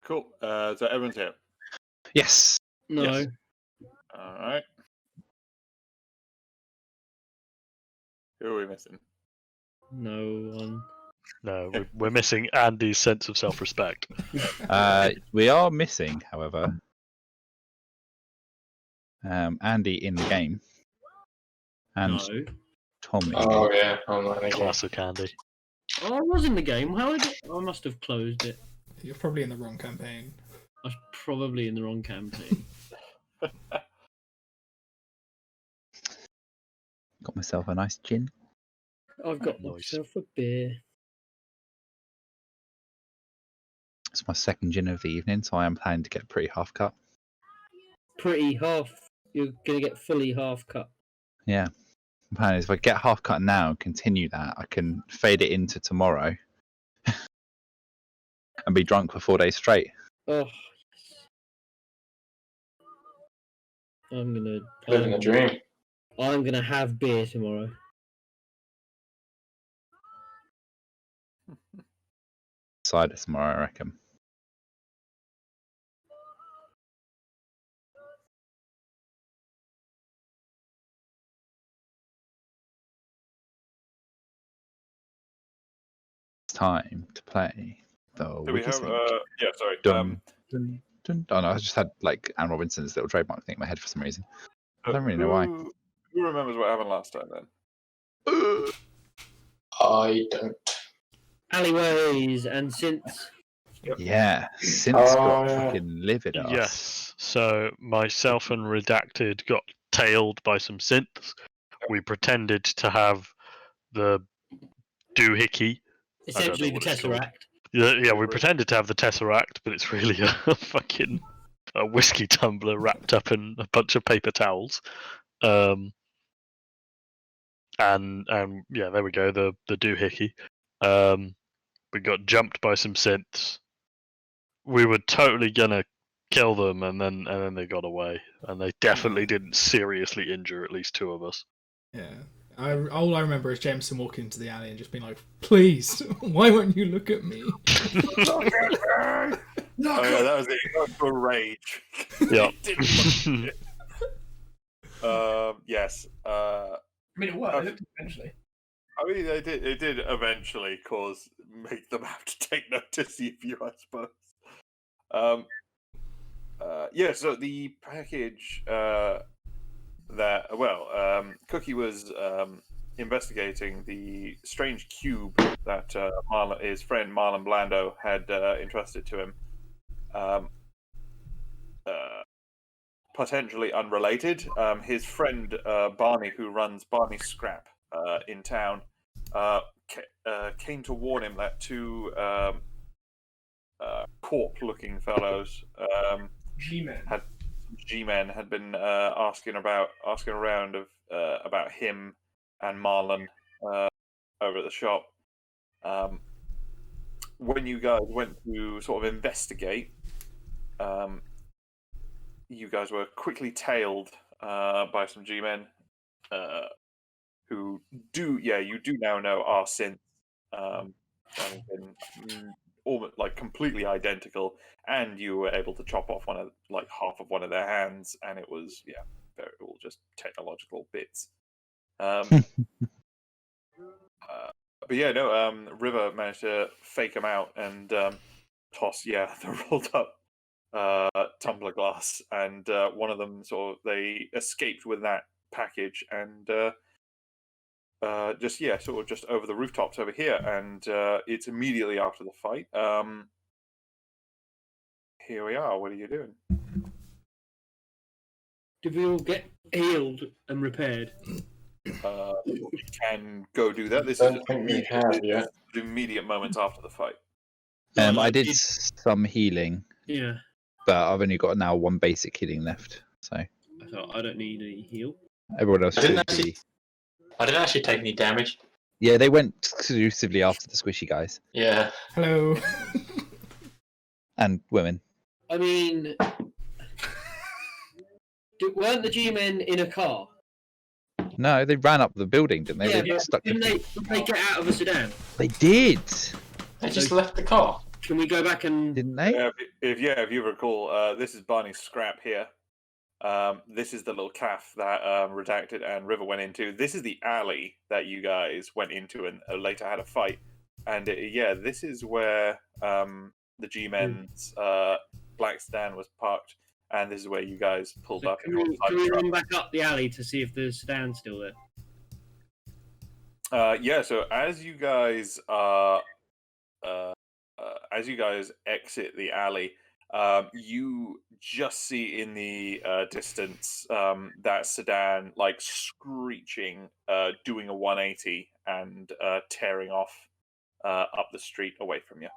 Cool. So everyone's here. Yes. No. Yes. All right. Who are we missing? No one. No, we're missing Andy's sense of self-respect. We are missing, however, Andy in the game and No. Tom in the Oh game. yeah, online again. Classic Andy. Oh, I was in the game. How did I must have closed it. You're probably in the wrong campaign. I was probably in the wrong campaign. Got myself a nice gin. I've got Nice. myself a beer. It's my second gin of the evening, so I am planning to get pretty half cut. Pretty half. You're gonna get fully half cut. Yeah. The plan is if I get half cut now and continue that, I can fade it into tomorrow and be drunk for 4 days straight. Oh. I'm gonna Living a dream. I'm gonna have beer tomorrow. Cider tomorrow, I reckon. It's time to play the Do we have? Wiki Yeah. Sorry. Dun, dun, dun. Oh no, I just had like Anne Robinson's little trademark thing in my head for some reason. I don't really know why. Who remembers what happened last time then? I don't. Alleyways and synths. Yeah, since Oh, got yeah. fucking livid us. Yes. So myself and Redacted got tailed by some synths. We pretended to have the doohickey. Essentially the what it's called. Tesseract. Yeah, we pretended to have the Tesseract, but it's really a fucking a whiskey tumbler wrapped up in a bunch of paper towels. And yeah, there we go, the doohickey. We got jumped by some synths. We were totally gonna kill them, and then they got away, and they definitely didn't seriously injure at least two of us. Yeah. All I remember is Jameson walking into the alley and just being like, "Please, why won't you look at me?" Oh yeah, that was it. That was for rage. Yeah. Yes. I mean, it worked eventually. I mean, it did eventually make them have to take notice of you, I suppose. Yeah. So the package Cookie was investigating the strange cube that his friend Marlon Blando had entrusted to him. Potentially unrelated. His friend Barney, who runs Barney Scrap in town, came to warn him that two corp-looking fellows G-men had been asking around about him and Marlon over at the shop. When you guys went to sort of investigate, you guys were quickly tailed by some G-men who you do now know are synths, and have been almost like completely identical, and you were able to chop off half of one of their hands, and it was very all just technological bits. But yeah, no. River managed to fake them out and toss the rolled up tumbler glass, and one of them they escaped with that package and just over the rooftops over here, and it's immediately after the fight. Here we are. What are you doing? Did we all get healed and repaired? You can go do that. This I is don't think we have yet. immediate moments after the fight. I did some healing, Yeah. but I've only got now one basic healing left. So I thought I don't need any heal. everyone else I didn't should be. I didn't actually take any damage. Yeah, they went exclusively after the squishy guys Yeah. Hello. and women. I mean, weren't the G-men in a car? No, they ran up the building, didn't they? Yeah, They but stuck. didn't they get out of a sedan? They did. They just left the car. Can we go back and? Didn't they? If you recall, this is Barney's scrap here. This is the little calf that Redacted and River went into. This is the alley that you guys went into and later had a fight. And this is where the G-Men's Black Sedan was parked. And this is where you guys pulled So up. can we run back up the alley to see if the sedan's still there? So as you guys exit the alley, you just see in the distance that sedan like screeching, doing a 180 and tearing off up the street away from you.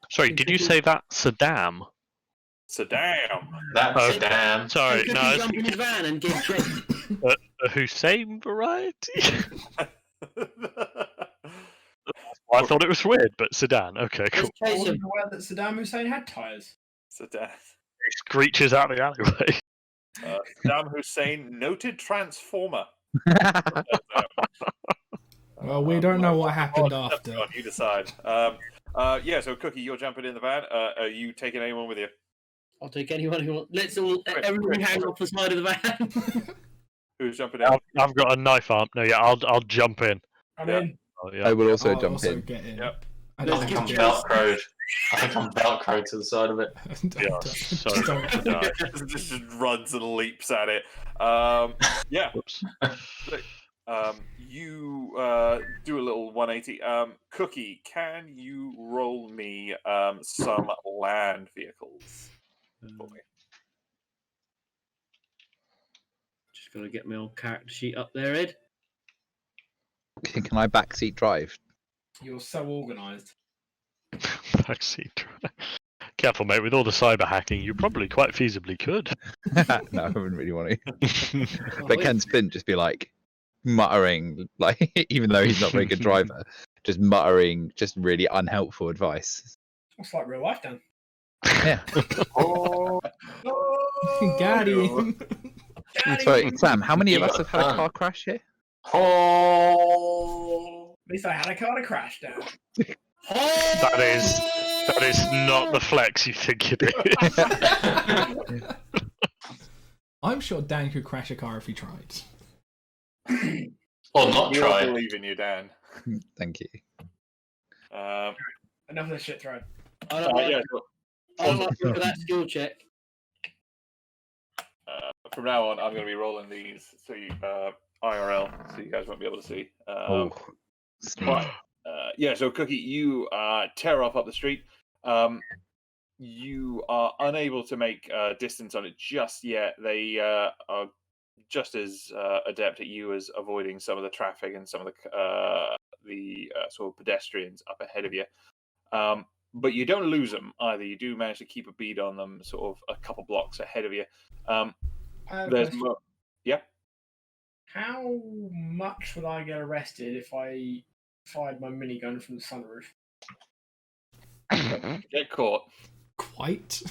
Sorry, did you say that Saddam? Sedan. That's a damn. Sorry, Could no, you it's jump in his van and give chase? a Hussein variety. I thought it was weird, but sedan. Okay, cool. Let's I chase wasn't him. aware that Saddam Hussein had tyres. Sedan. He screeches out the alleyway. Saddam Hussein, noted transformer. Well, we don't know what happened Oh, after. God, you decide. So Cookie, you're jumping in the van. Are you taking anyone with you? I'll take anyone who wants. Let's all Quick, everyone quick. hang off the side of the van. Who's jumping in? I've got a knife arm. No, yeah, I'll jump in. I Yeah. mean, Oh, yeah. I will also I'll jump also in. get in. Yep. I Let's don't give I'm think velcroed. I think I'm velcroed to the side of it. Yeah, just so don't- die. just runs and leaps at it. Whoops. You do a little 180. Cookie, can you roll me some land vehicles for me? Just gotta get my old character sheet up there, Ed. Can I backseat drive? you're so organised. Backseat. Careful, mate. With all the cyber hacking, you probably quite feasibly could. No, I wouldn't really want to. Oh, But wait. can Splint just be like muttering, like even though he's not a very good driver, just muttering just really unhelpful advice. Looks like real life, Dan. Yeah. Oh, Got him. Sorry, Sam. How many of You us got have had a fun. car crash here? Oh, At least I had a car to crash down. That is not the flex you think it is. I'm sure Dan could crash a car if he tried. or not we all try. believe in you, Dan. Thank you. Um, Enough of this shit throw. I don't like, yeah, so, I don't like look at that skill check. from now on, I'm going to be rolling these so you IRL, so you guys won't be able to see. Oh, sneak. But, so Cookie, you tear off up the street. You are unable to make distance on it just yet. They are just as adept at you as avoiding some of the traffic and some of the sort of pedestrians up ahead of you. But you don't lose them either. You do manage to keep a bead on them, sort of a couple blocks ahead of you. There's more. Yeah. How much would I get arrested if I fired my minigun from the sunroof? Get caught. Quite.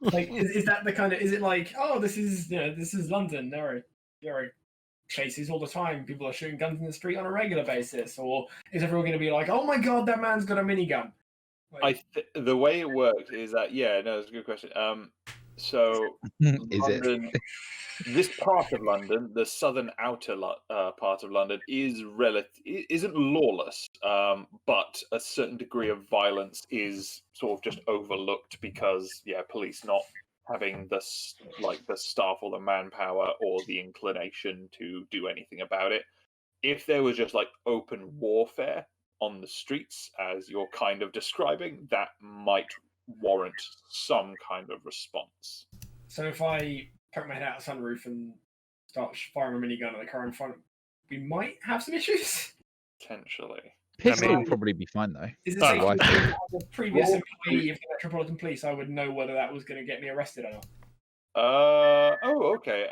Like, is that the kind of? Is it like, oh, this is London. There are chases all the time. People are shooting guns in the street on a regular basis, or is everyone going to be like, oh my god, that man's got a minigun? Like, The way it works is that that's a good question. So Is it? London, this part of London, the southern outer part of London, isn't lawless, but a certain degree of violence is sort of just overlooked because police not having the staff or the manpower or the inclination to do anything about it. If there was just like open warfare on the streets, as you're kind of describing, that might warrant some kind of response. so if I poke my head out the sunroof and start firing a minigun at the car in front, we might have some issues. Potentially. Pistol mean- will probably be fine though. Is it Oh, safe right. to say that as a previous employee of the Metropolitan Police, I would know whether that was going to get me arrested or not? Okay.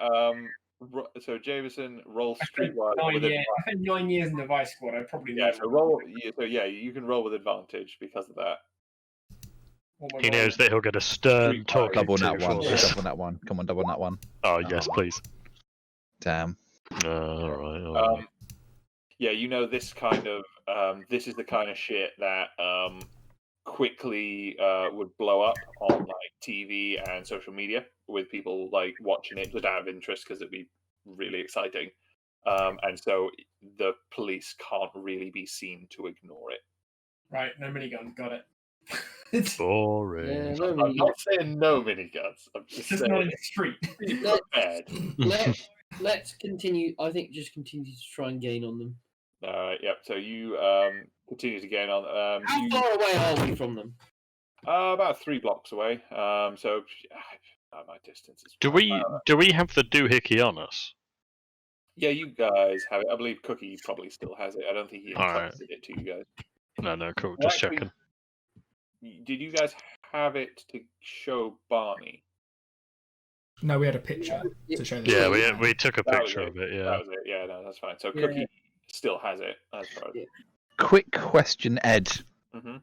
So Jameson, roll streetwise with I spent 9 years in the Vice Squad. I probably know. so roll. You can roll with advantage because of that. what my He role knows is. that he'll get a stern Street talking Double to that one. for this. Double that one. Come on, double that one. Oh yes, please. Damn. All right. This kind of this is the kind of shit that quickly would blow up on like TV and social media with people like watching it just out of interest because it'd be really exciting. And so the police can't really be seen to ignore it. Right, no minigun, got it. It's Boring. Yeah, no, I'm not saying no miniguns. I'm just just not in saying the street. be Let's- prepared. let's continue. I think just continue to try and gain on them. All right, yep. So you continue to gain on. How You far away are we from them? about 3 blocks away. So my distance is. Do we have the doohickey on us? Yeah, you guys have it. I believe Cookie probably still has it. I don't think he Alright. entrusted it to you guys. No, cool. Well, Just actually, checking. Did you guys have it to show Barney? No, we had a picture to show the Yeah, screen. we took a That was picture it. of it. Yeah. That was it. Yeah, no, that's fine. So Yeah. Cookie still has it. As far as. Yeah. Quick question, Ed. hmm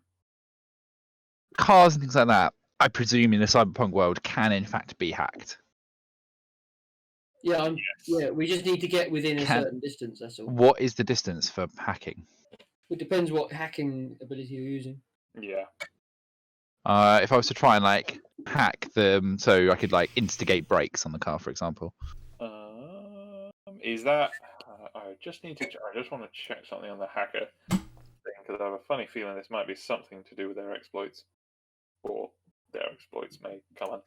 Cars and things like that, I presume in the cyberpunk world, can in fact be hacked. Yeah, yeah. We just need to get within a Can- certain distance. That's all. What is the distance for hacking? It depends what hacking ability you're using. Yeah. If I was to try and like hack them, so I could like instigate brakes on the car, for example. Is that? I just need to. I just want to check something on the hacker thing because I have a funny feeling this might be something to do with their exploits, or their exploits may come on.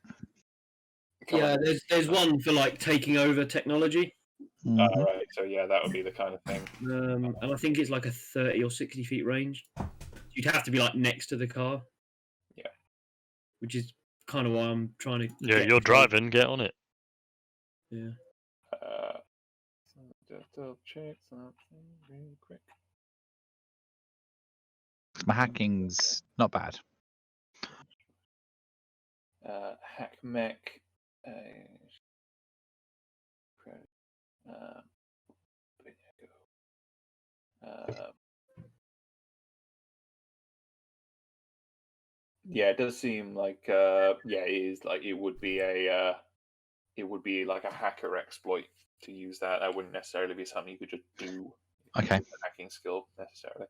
Yeah, there's one for like taking over technology, Mhm. Right. So yeah, that would be the kind of thing. and I think it's like a 30 or 60 feet range. You'd have to be like next to the car. Yeah. Which is kind of why I'm trying to. Yeah, get you're through. driving. Get on it. Yeah. Just double check something really quick. My hacking's not bad. Hack mech. Yeah, it does seem like yeah, it is like it would be like a hacker exploit to use that. That wouldn't necessarily be something you could just do. Okay. With a hacking skill necessarily.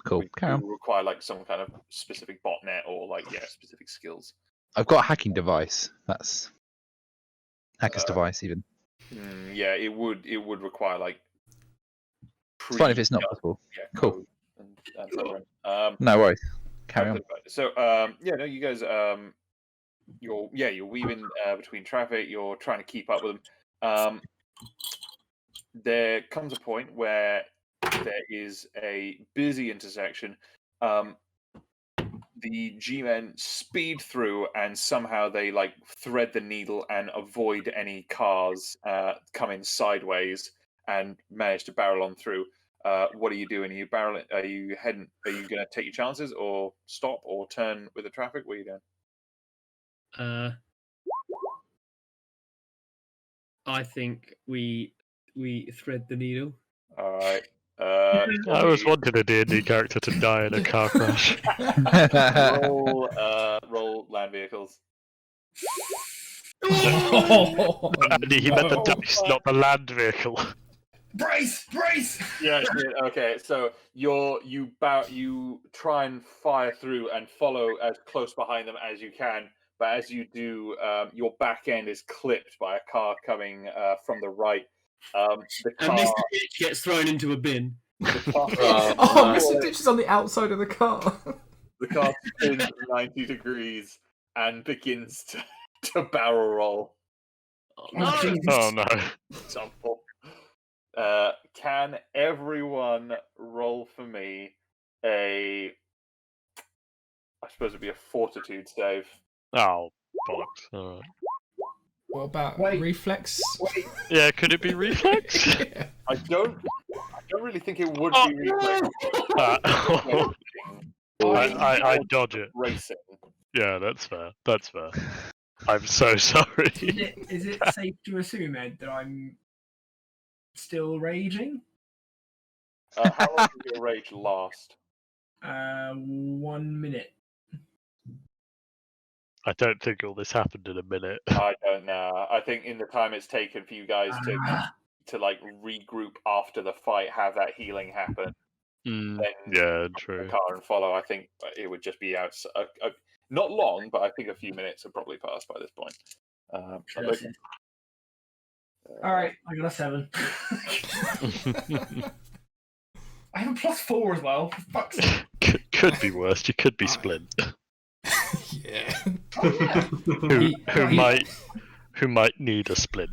Cool. We Carry on. do require like some kind of specific botnet or like specific skills. I've got a hacking device. That's hacker's device, even. Yeah, it would require like. It's fine if it's not pre-done, possible. Yeah, Cool. code and so on. No worries. Carry on. So yeah, no, you guys you're weaving between traffic. You're trying to keep up with them. There comes a point where there is a busy intersection. The G-men speed through, and somehow they like thread the needle and avoid any cars coming sideways, and manage to barrel on through. What are you doing? Are you barreling? Are you heading? Are you going to take your chances, or stop, or turn with the traffic? What are you doing? I think we thread the needle. All right. I always wanted a D&D character to die in a car crash. roll land vehicles. Oh, Andy, he meant the no. dice, not the land vehicle. Brace! Yeah. Okay. So you try and fire through and follow as close behind them as you can. But as you do, your back end is clipped by a car coming from the right. The car. And Mr. Hitch gets thrown into a bin. The car, Oh, Mr. Ditch is on the outside of the car. the car spins 90 degrees and begins to barrel roll. No! Oh no. Example. Can everyone roll for me I suppose it'd be a fortitude save. Oh, bollocks. Alright. What about Wait. reflex? Yeah, could it be reflex? Yeah. I don't really think it would Oh, be reflex. I dodge it. Racing. Yeah, that's fair. That's fair. I'm so sorry. Is it safe to assume, Ed, that I'm still raging? How long does your rage last? 1 minute. I don't think all this happened in a minute. I don't know. I think in the time it's taken for you guys to like regroup after the fight, have that healing happen, then Yeah, the true. car and follow. I think it would just be out. Not long, but I think a few minutes have probably passed by this point. But, All right, I got a 7. I have a +4 as well. For fuck's sake. Could be worse. You could be Splint, Yeah. Oh yeah. who might need a splint.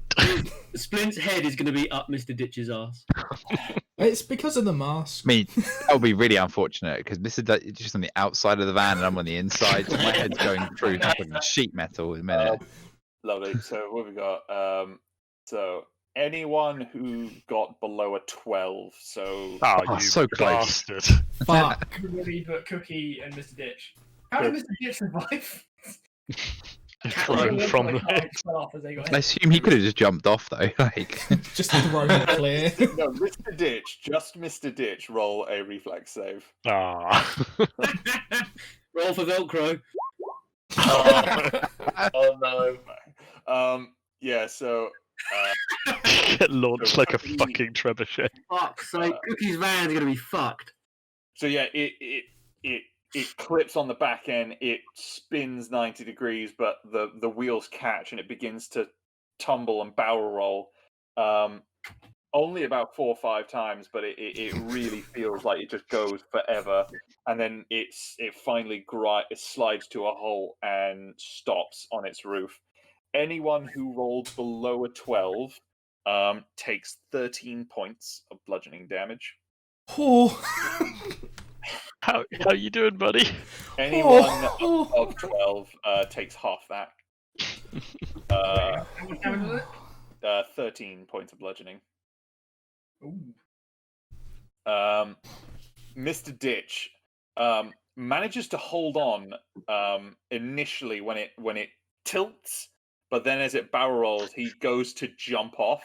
Splint's head is going to be up Mr. Ditch's ass. It's because of the mask. I mean, that would be really unfortunate because Mr. Dutch is just on the outside of the van and I'm on the inside, so my head's going through fucking sheet metal in a minute. Lovely. So what have we got? So anyone who got below a 12. So Oh, Oh, you so close. bastard! Fuck. Everybody but Cookie and Mr. Ditch. How did Mr. Ditch survive? Thrown from the Like, fell off as they got I hit. assume he could have just jumped off though. Like, Just thrown it clear. no, Mr. Ditch, just Mr. Ditch, roll a reflex save. Ah. Roll for Velcro. Oh no. Yeah. So Get launched like a Cookie- fucking trebuchet. Fuck, so Cookie's van's going to be fucked. so yeah, it clips on the back end. It spins 90 degrees, but the wheels catch and it begins to tumble and barrel roll. Only about 4 or 5 times, but it really feels like it just goes forever. And then it finally it slides to a hole and stops on its roof. Anyone who rolled below a 12 takes 13 points of bludgeoning damage. Oh. How you doing, buddy? Anyone Oh. of 12 takes half that. How much damage was it? 13 points of bludgeoning. Ooh. Mr. Ditch manages to hold on initially when it tilts, but then as it barrel rolls, he goes to jump off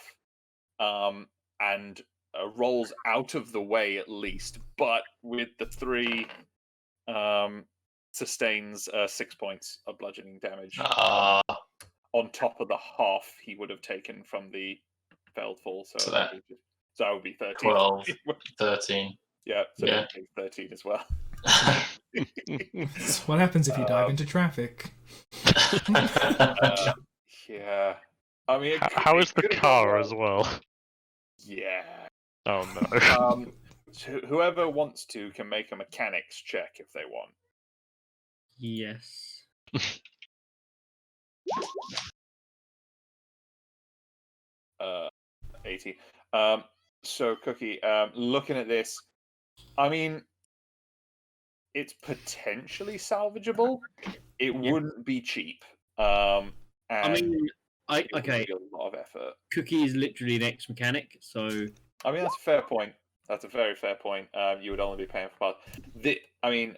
and rolls out of the way at least. But with the 3, sustains 6 points of bludgeoning damage on top of the half he would have taken from the failed fall. So that would be 13. 12, 13. Yeah, so Yeah. he takes 13 as well. That's what happens if you dive into traffic. Yeah. I mean, How is the car as well? Yeah. Oh no. So whoever wants to can make a mechanics check if they want. Yes. 80. So Cookie, looking at this, I mean, it's potentially salvageable. It wouldn't be cheap. And I mean, it would okay. be a lot of effort. Cookie is literally an ex-mechanic, so I mean, that's a fair point. That's a very fair point. You would only be paying for parts. I mean,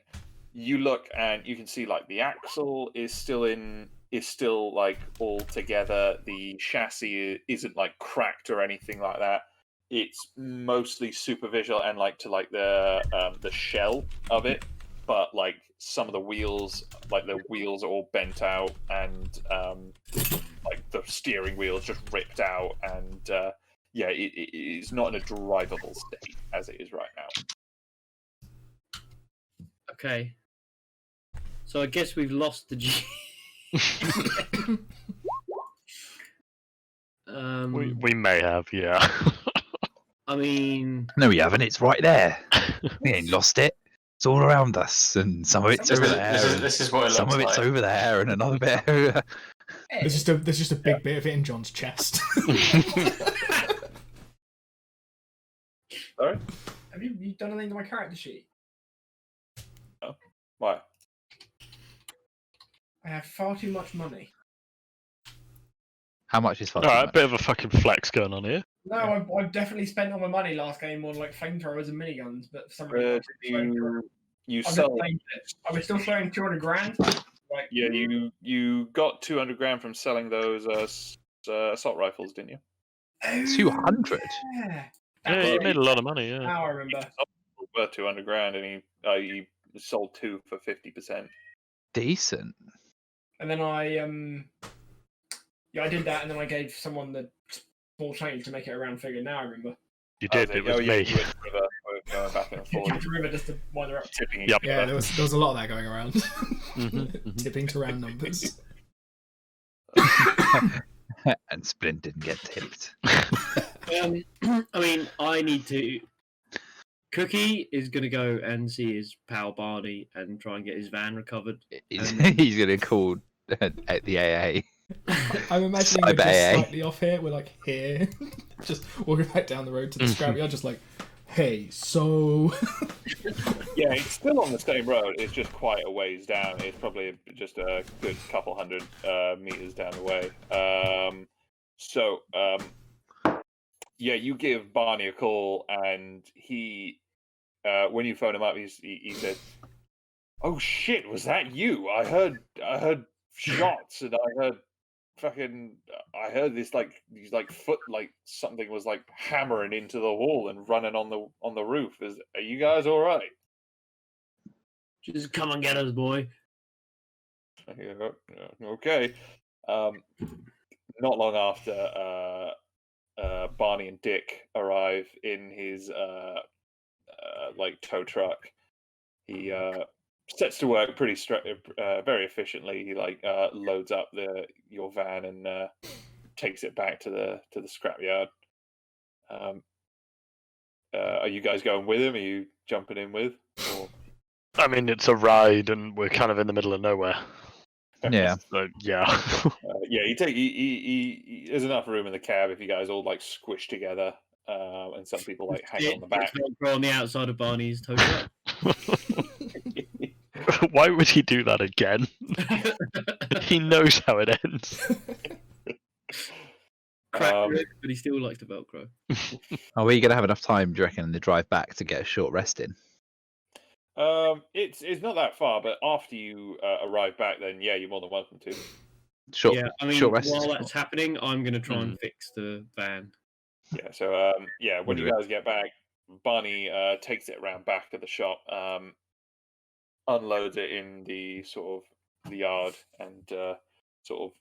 you look and you can see like the axle is still like all together. The chassis isn't like cracked or anything like that. It's mostly superficial and like to like the shell of it, but like some of the wheels, are all bent out and like the steering wheel is just ripped out and yeah, it is not in a drivable state as it is right now. okay. So I guess we've lost the G. We may have, yeah. I mean, no, we haven't. It's right there. We ain't lost it. It's all around us, and some of it's over there. This is what it Some looks of it's like. over there, and another bit. Over... There's just a big bit of it in John's chest. Sorry? Have you done anything to my character sheet? Why? I have far too much money. How much is fun? Alright, a bit of a fucking flex going on here. No, I've definitely spent all my money last game on like flamethrowers and miniguns, but for some Did reason you I'm sell? I was still throwing 200 grand. Like, Yeah, you got 200 grand from selling those assault rifles, didn't you? 200. Yeah. Yeah, you made a lot of money, yeah. Now I remember. Worth 200 grand, and he sold 2 for 50%. Decent. And then I did that, and then I gave someone the small change to make it a round figure. Now I remember. You did, it was yeah, me. you went for going back and forth, Jump the river just to wind her up. tipping each Yep. Yeah, other. there was a lot of that going around. Mhm. Tipping to round numbers. And Splint didn't get tipped. I mean, I need to. Cookie is going to go and see his pal Barney and try and get his van recovered. He's, And then- he's gonna call at the AA. I'm imagining we're Cyber just AA. slightly off here. We're like here, just walking back down the road to the scrapyard, just like, hey, so Yeah, it's still on the same road. It's just quite a ways down. It's probably just a good couple hundred meters down the way. Yeah, you give Barney a call, and he, when you phone him up, he said, "Oh shit, was that you? I heard shots, and I heard this these foot something was like hammering into the wall and running on the roof. Are you guys all right?" Just come and get us, boy. Yeah, okay. Not long after, Barney and Dick arrive in his tow truck. He sets to work very efficiently. He loads up your van and takes it back to the scrapyard. Are you guys going with him? Are you jumping in with? Or... I mean, it's a ride, and we're kind of in the middle of nowhere. Yeah. So yeah. Yeah, there's enough room in the cab if you guys all squish together, and some people hang on the back. Velcro on the outside of Barney's tow truck. Why would he do that again? He knows how it ends. Crack rib, but he still likes to Velcro. Are we gonna have enough time, do you reckon, in the drive back to get a short rest in? It's not that far, but after you arrive back, then yeah, you're more than welcome to. Short, Yeah, I mean, short rest. while that's happening, I'm going to try and fix the van. Yeah, so when We'll you do guys get back, Barney takes it around back to the shop, unloads it in the the yard, and sort of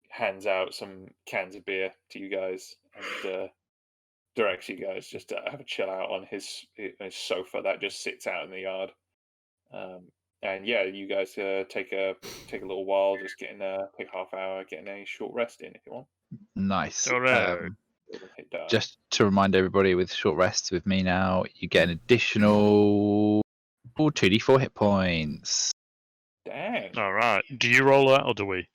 hands out some cans of beer to you guys, and directs you guys just to have a chill out on his sofa that just sits out in the yard. And yeah, you guys take a little while, just take half hour, getting a short rest in if you want. Nice. Alright. Hit die. Just to remind everybody, with short rests with me now, you get an additional 2d4 hit points. Dang. All right. Do you roll that, or do we?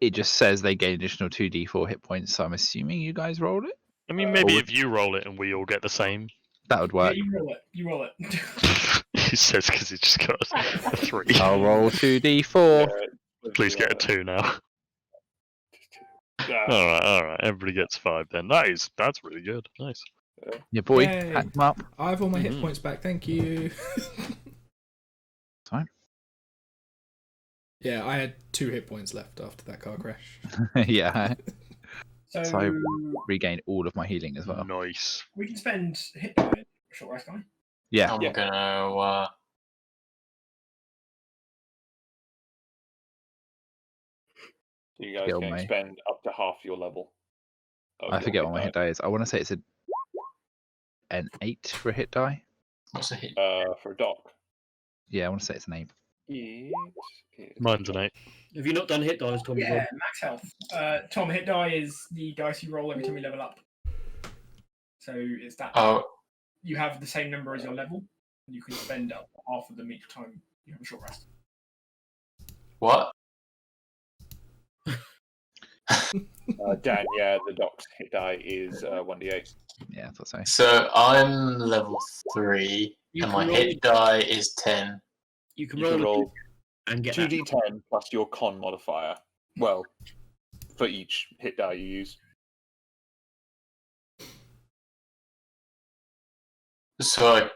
It just says they gain additional 2d4 hit points, so I'm assuming you guys rolled it. I mean, maybe or- if you roll it and we all get the same. That would work. Yeah, you roll it. He says because he just got a 3. I'll roll 2d4. Please get a 2 now. All right. Everybody gets 5 then. That's really good. Nice. Your boy, Yay. hack them up. I have all my hit Mhm. points back. Thank you. Fine. Yeah, I had 2 hit points left after that car crash. Yeah, So, so I regained all of my healing as well. Nice. we can spend hit die for a short rest, can't we? Yeah, I'm Yeah. gonna. So you guys Kill can me. spend up to half your level. of I your forget what my die. hit die is. I want to say it's an 8 for a hit die. What's a hit? For a dock. Yeah, I want to say it's an 8. It is- Mine's an 8. Have you not done hit dice, Tom? Yeah, max health. Tom, hit die is the dice you roll every time you level up. So it's that Oh, you have the same number as your level, and you can spend up to half of them each time you have a short rest. what? Dan, yeah, the dock's hit die is 1d8. Yeah, I thought so. So I'm level 3, You and can my roll- hit die is 10. You can You roll, can roll and get that. 2d10 plus your con modifier. Well, for each hit die you use. So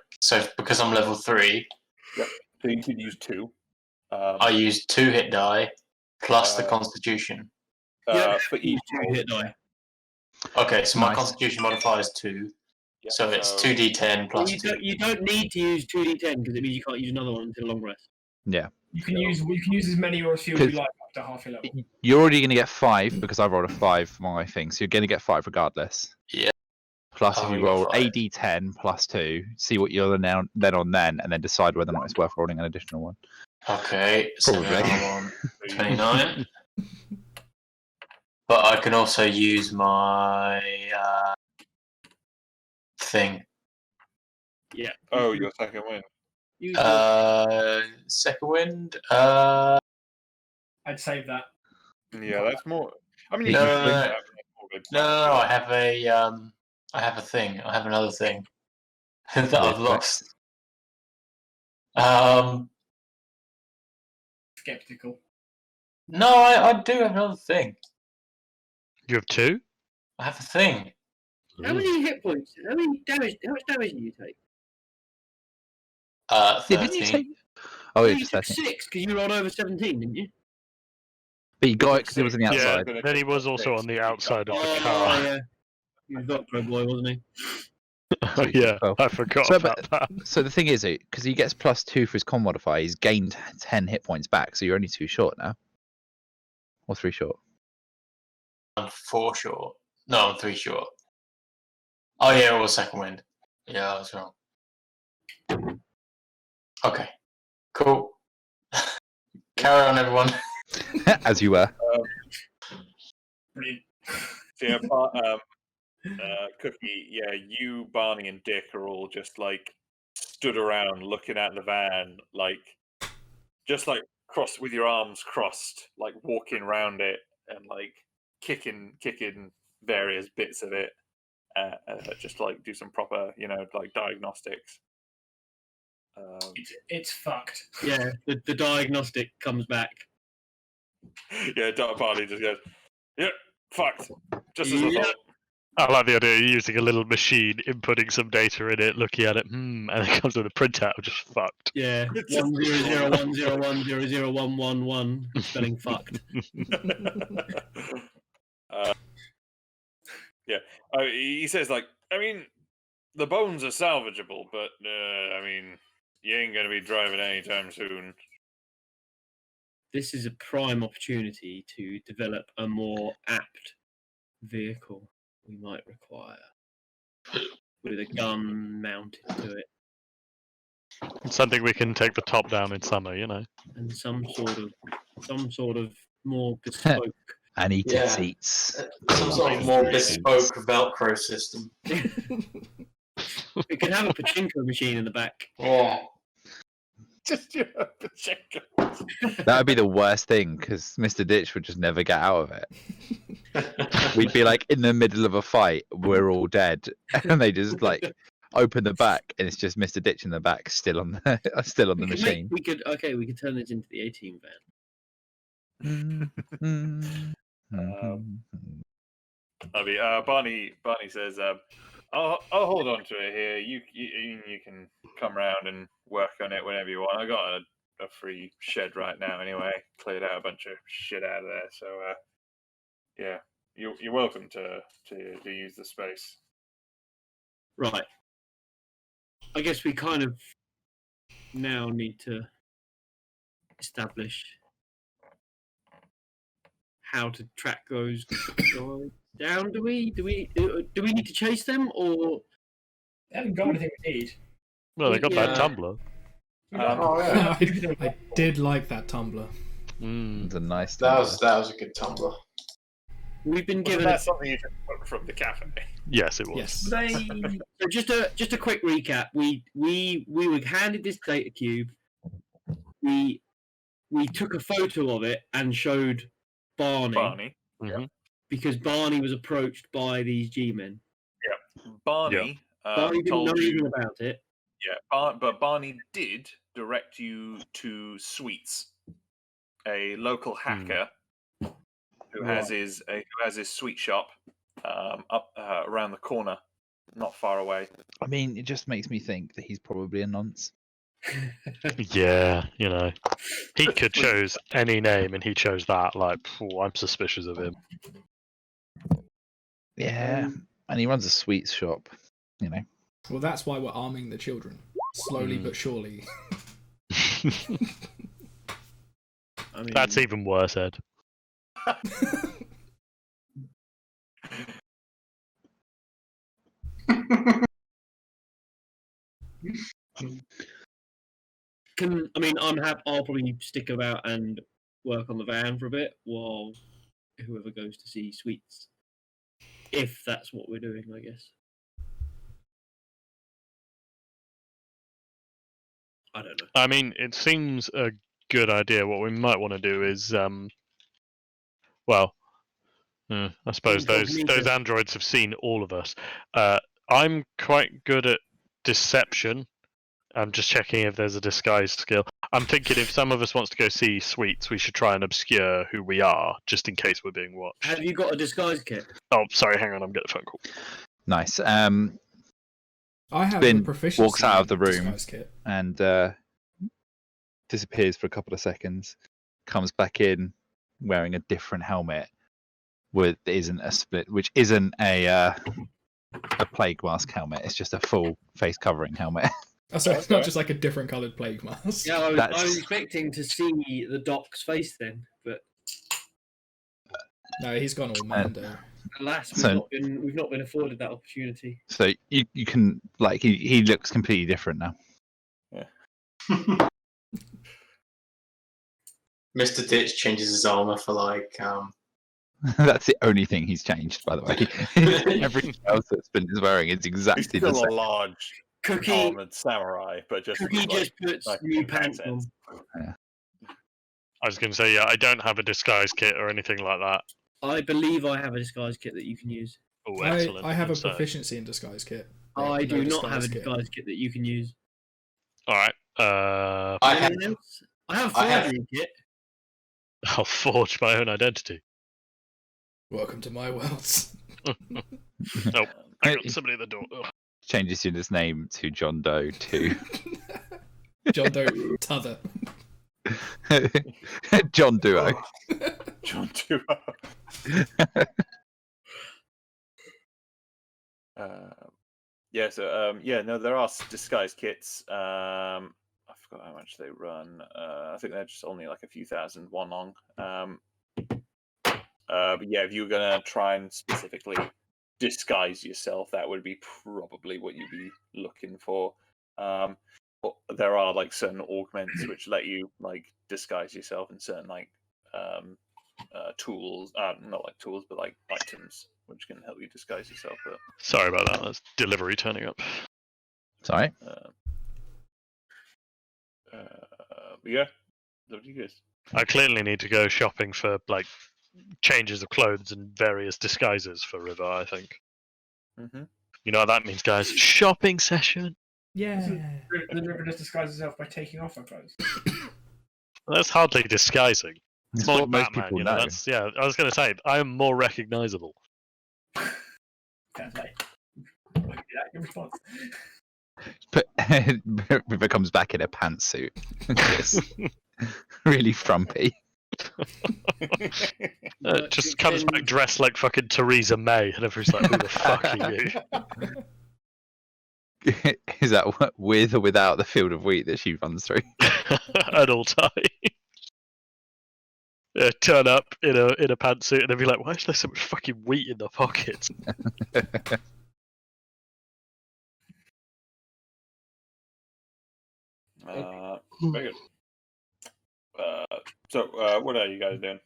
because I'm level 3, So you could use 2. I use 2 hit die plus the Uh, Constitution. For each roll. hit die. Okay, so my Nice. Constitution modifier is 2, Yeah, so it's 2d10 plus 2. You don't need to use 2d10 because it means you can't use another one until a long rest. Yeah. You can use as many or as few as you like up to half your level. You're already going to get 5 because I rolled a 5 for my thing, so you're going to get 5 regardless. plus if Oh, you you got roll 5. AD10 plus 2, see what you're then on then, and then decide whether or not it's worth rolling an additional one. Okay, so Probably. now I'm on 29. But I can also use my thing. Yeah. Oh, your second win. Use your- Second wind. I'd save that. Yeah, that's more. I mean, Yeah, you No, can no, swing no. that, but that's more good No, damage. I have a thing. I have another thing that I've Reflex. lost. Skeptical. No, I do have another thing. You have 2? I have a thing. How many hit points? How much damage do you take? Yeah, 13. didn't you take? Oh, yeah, You just took 13. 6 because you rolled over 17, didn't you? But you got it took because it was on 6, the yeah. outside. Gonna Then he take was the also 6, on the you got outside of the dodge. car. yeah. He was Velcro boy, wasn't he? So you took Yeah, 12. I forgot So, about that. So the thing is, because he gets +2 for his con modifier, he's gained 10 hit points back. So you're only 2 short now, or 3 short. I'm 4 short. No, I'm 3 short. Oh yeah, it was second wind. Yeah, I was wrong. Okay, cool. Carry on, everyone. As you were. Brilliant. So yeah, Cookie, yeah, you, Barney, and Dick are all just like stood around looking at the van, like just like crossed with your arms crossed, like walking around it and like kicking various bits of it, just like do some proper, like diagnostics. It's fucked. Yeah, the diagnostic comes back. Yeah, Barney just goes, "Yep, fucked, just as I Yep. thought." I like the idea of using a little machine, inputting some data in it, looking at it, and it comes with a printout, just fucked. Yeah, It's just- 10010100111 spelling fucked. Yeah, he says like, I mean, the bones are salvageable, but I mean, you ain't gonna be driving anytime soon. This is a prime opportunity to develop a more apt vehicle we might require with a gun mounted to it It's something we can take the top down in summer, and some sort of more bespoke. And heated Yeah. seats. Some sort of more bespoke Velcro system. It could have a pachinko machine in the back. Yeah. Just Pacheco. That would be the worst thing because Mr. Ditch would just never get out of it. We'd be like in the middle of a fight, we're all dead, and they just like open the back, and it's just Mr. Ditch in the back, still on the machine. We could turn this into the A-Team van. I mean, Barney says, I'll hold on to it here. You can come round and work on it whenever you want. I got a free shed right now anyway. Cleared out a bunch of shit out of there, so yeah, you're welcome to use the space. Right. I guess we kind of now need to establish how to track those guys down. Do we need to chase them, or They haven't got anything we need. Well, they got that Yeah. tumbler. Oh yeah. I did like that tumbler. It's a nice. That was a good tumbler. we've been Wasn't given? that something you took from the cafe? Yes, it was. Yes. So just a quick recap. We were handed this data cube. We took a photo of it and showed Barney, Mhm. because Barney was approached by these G-men. Barney, Barney didn't know told anything you. about it. Yeah, but Barney did direct you to Sweets, a local hacker who has his sweet shop up around the corner, not far away. I mean, it just makes me think that he's probably a nonce. Yeah, he could choose any name, and he chose that. Like, I'm suspicious of him. Yeah, and he runs a sweets shop. Well, that's why we're arming the children, slowly but surely. I mean, That's even worse, Ed. I'll probably stick about and work on the van for a bit while whoever goes to see Sweets, if that's what we're doing, I guess. I don't know. I mean, it seems a good idea. What we might want to do is, I suppose those androids have seen all of us. I'm quite good at deception. I'm just checking if there's a disguise skill. I'm thinking if some of us wants to go see Sweets, we should try and obscure who we are, just in case we're being watched. Have you got a disguise kit? Oh, sorry, hang on, I'm getting a phone call. Nice. I have Spin a proficiency walks out of the in room. disguise kit. And disappears for a couple of seconds, comes back in wearing a different helmet, which isn't a plague mask helmet. It's just a full face covering helmet. Oh, so it's not just like a different coloured plague mask. Yeah, I was expecting to see the Doc's face then, but No, he's gone all Mando. alas, we've not been afforded that opportunity. So you can he looks completely different now. Yeah. Mr. Ditch changes his armor for like. That's the only thing he's changed, by the way. Everything else that Spin is wearing is exactly He's the still same. a large Cookie armored samurai, but just with, like, puts like new pants on. accents. I was going to say, yeah, I don't have a disguise kit or anything like that. I believe I have a disguise kit that you can use. Oh, excellent. I have a So- proficiency in disguise kit. I do No not have a kit. disguise kit that you can use. All right. I have. Anyone else? I have a I have- forgery kit. I'll forge my own identity. Welcome to my worlds. Oh, I got somebody at the door. Ugh. Changes his name to John Doe to John Doe T'other. John Duo. John Duo. No, there are disguise kits. I forgot how much they run. I think they're just only like a few thousand one long. But yeah, if you're gonna try and specifically disguise yourself, that would be probably what you'd be looking for. But there are like certain augments which let you like disguise yourself in certain like tools, not like tools, but like items which can help you disguise yourself. But Sorry about that. That's delivery turning up. Sorry. yeah, what do you guys? I clearly need to go shopping for like changes of clothes and various disguises for River, I think. Mm-hmm. You know what that means, guys? Shopping session. Yeah. The river just disguises herself by taking off her clothes. That's hardly disguising. It's More what like most Batman, people you know. know. That's I was going to say I am more recognizable. Fair play. Look at that, good response. But River comes back in a pantsuit. Just really frumpy. Just comes back dressed like fucking Theresa May, and everyone's like, "Who the fuck are you?" Is that with or without the field of wheat that she runs through? At all times. Yeah, turn up in a pantsuit and then be like, "Why is there so much fucking wheat in the pockets?" Very good. So, what are you guys doing?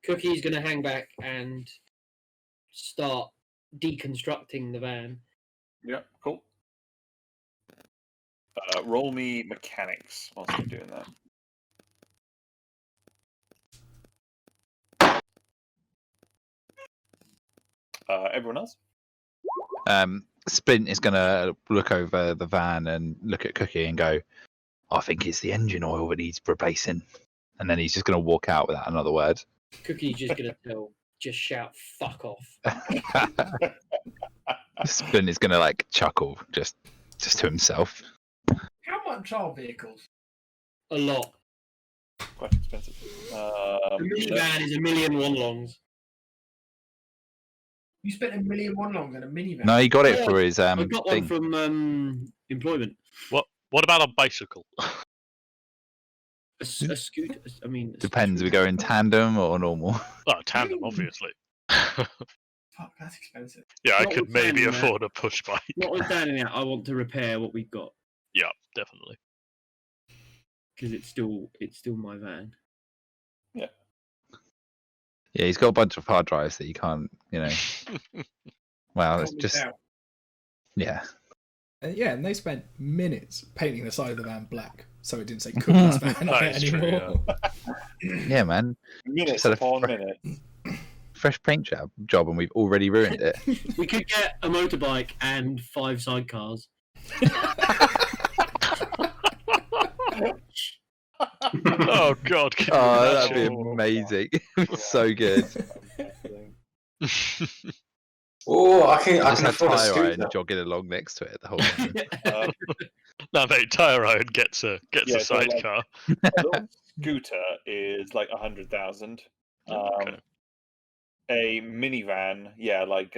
Cookie's going to hang back and start deconstructing the van. Yeah, cool. Roll me mechanics whilst you're doing that. Everyone else? Splint is going to look over the van and look at Cookie and go, I think it's the engine oil that needs replacing. And then he's just going to walk out without another word. Cookie's just going to just shout, fuck off. Splint is going to like chuckle just to himself. How much are vehicles? A lot. Quite expensive. The minivan is 1,000,000 one-longs. You spent 1,000,000 one longs in a minivan. No, he got it Yeah, for his I got one thing. from employment. What about a bicycle? A scooter. I mean, Depends. We go in tandem or normal. Oh, tandem, obviously. Fuck, that's expensive. Yeah, I could maybe Notwithstanding that- afford a push bike. Notwithstanding that, I want to repair what we've got Yeah, definitely. because it's still my van. Yeah, he's got a bunch of hard drives that you can't, Well, it's Can't miss just out. yeah. And they spent minutes painting the side of the van black so it didn't say Cookies van on That it is true, anymore. Yeah, man. Minutes Just had a upon fr- minutes. Fresh paint job, and we've already ruined it. We could get a motorbike and 5 sidecars. Oh God! Can you Oh, that'd be imagine? amazing. So good. Oh, I can Just had afford a Tire Iron scooter. jogging along next to it the whole time. No, mate, Tire Iron gets a Yeah, so, like, sidecar. A little scooter is like 100,000. Okay. A minivan, like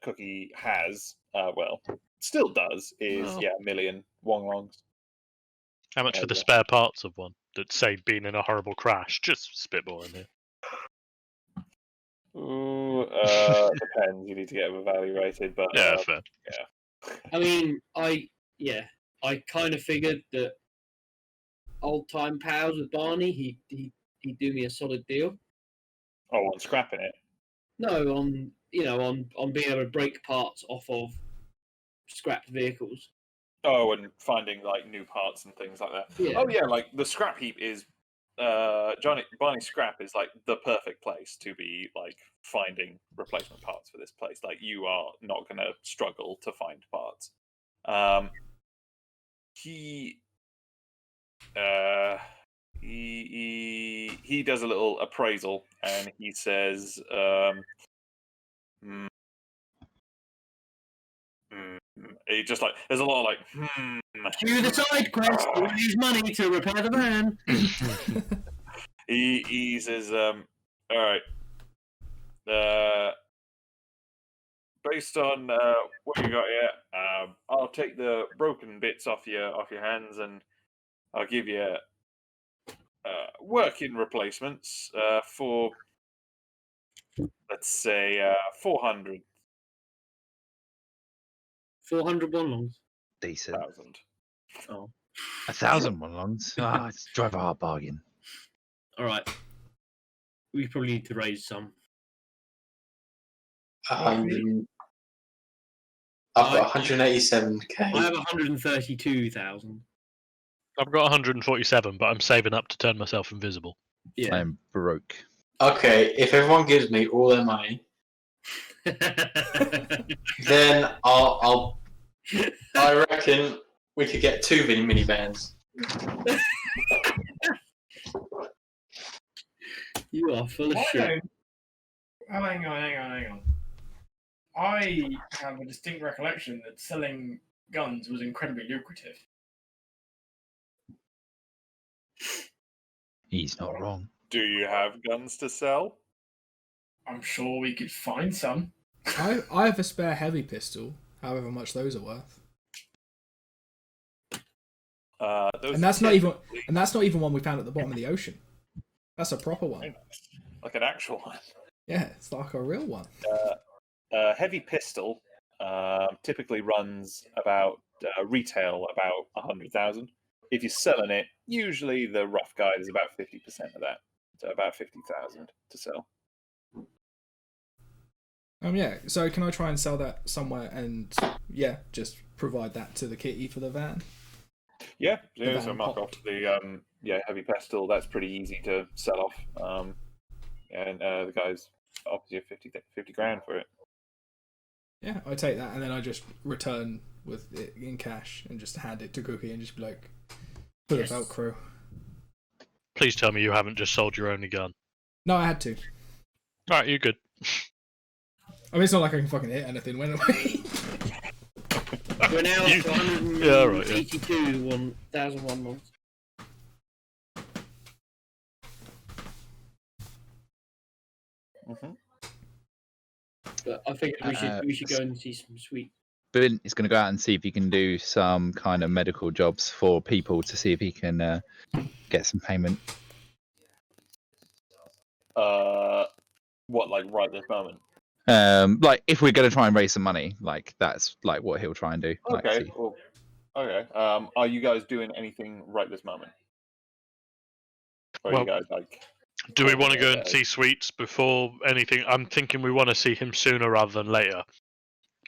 Cookie has, still does, is Well. 1 million wong longs. How much for the yeah. spare parts of one? That's say been in a horrible crash. Just spitballing here. Ooh, depends. You need to get them evaluated, but Yeah, fair. I mean, I kind of figured that old time pals with Barney, he'd do me a solid deal. on scrapping it. No, on being able to break parts off of scrapped vehicles. Oh, and finding like new parts and things like that. Yeah. Oh yeah, like the scrap heap is Barney Scrap is like the perfect place to be like finding replacement parts for this place. Like you are not gonna struggle to find parts. He does a little appraisal and he says he just like there's a lot of like Do the side quest to raise money to repair the van. he says all right, based on what you got here, I'll take the broken bits off your hands and I'll give you working replacements for let's say 400,000. 400 bonlongs. Decent. Oh, 1,000 one longs. Ah, it's drive a hard bargain. all right. We probably need to raise some. I've got 187k. I have 132,000. I've got 147, but I'm saving up to turn myself invisible. Yeah. I'm broke. Okay, if everyone gives me all their money, then I reckon we could get 2 minivans. You are full of Why shit. don't- Oh, hang on. I have a distinct recollection that selling guns was incredibly lucrative. He's not wrong. Do you have guns to sell? I'm sure we could find some. I have a spare heavy pistol, however much those are worth. Those And that's are not even typically one we found at the bottom of the ocean. That's a proper one. like an actual one. Yeah, it's like a real one. A heavy pistol typically runs about retail about 100,000. If you're selling it, usually the rough guide is about 50% of that, so about 50,000 to sell. Yeah. So can I try and sell that somewhere and just provide that to the kitty for the van? Yeah, The so van mark popped. off the heavy pistol. That's pretty easy to sell off. And the guys offers you 50 grand for it. Yeah, I take that and then I just return with it in cash and just hand it to Cookie and just be like, full Yes. of Velcro. Please tell me you haven't just sold your only gun. No, I had to. All right, you're good. I mean, it's not like I can fucking hit anything. Went away. We're now up to Yeah, all right, yeah. 182 1,001 months. Mm-hmm. But I think we should go and see some sweet. Bint is going to go out and see if he can do some kind of medical jobs for people to see if he can get some payment. What, like right this moment? Like if we're gonna try and raise some money, like that's like what he'll try and do. Like, Okay. see. Well, okay. Are you guys doing anything right this moment? Or are you Well, guys like? Do we want to go and Okay. see Sweets before anything? I'm thinking we want to see him sooner rather than later,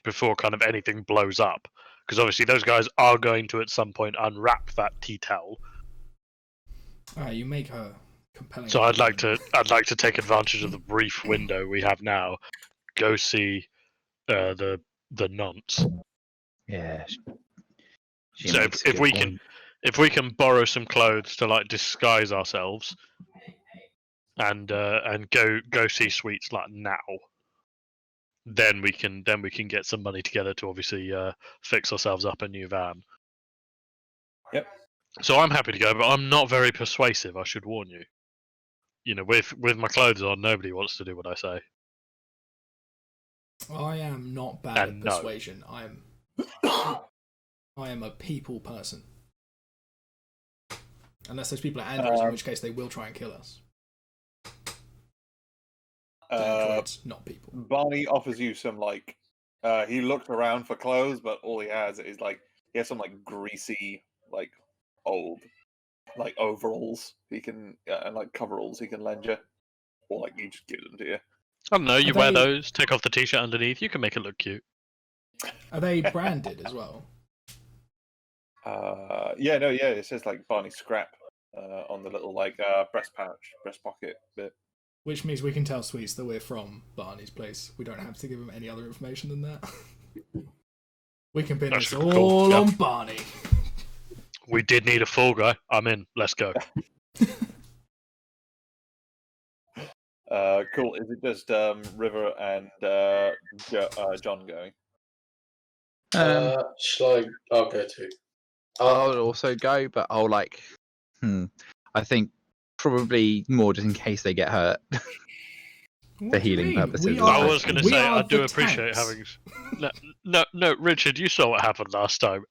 before kind of anything blows up. Because obviously those guys are going to at some point unwrap that tea towel. You make her compelling. So I'd like argument. to take advantage of the brief window we have now. Go see the nonce. Yeah. She So makes a good point. if we can borrow some clothes to like disguise ourselves and go see Sweets like now, then we can get some money together to obviously fix ourselves up a new van. Yep. So I'm happy to go, but I'm not very persuasive. I should warn you. You know, with my clothes on, nobody wants to do what I say. I am not bad at And no. persuasion. I am a people person. Unless those people are androids, in which case they will try and kill us. Androids, not people. Barney offers you some like. He looked around for clothes, but all he has is like he has some like greasy, like old, like overalls he can and like coveralls he can lend you, or like he just gives them to you. I don't know. You Are wear they- those, take off the t-shirt underneath. You can make it look cute. Are they branded as well? Yeah, no, yeah. It says like Barney Scrap on the little like breast pocket bit. Which means we can tell Sweets that we're from Barney's place. We don't have to give him any other information than that. We can pin That this should be cool, all yeah. on Barney. We did need a fall guy. I'm in. Let's go. Cool. Is it just River and John going? I'll go too. I'll also go, but I'll like. I think probably more just in case they get hurt. What For do you healing mean? purposes We as I are- well. was going to we say are I do the appreciate tanks. having. No, Richard. You saw what happened last time.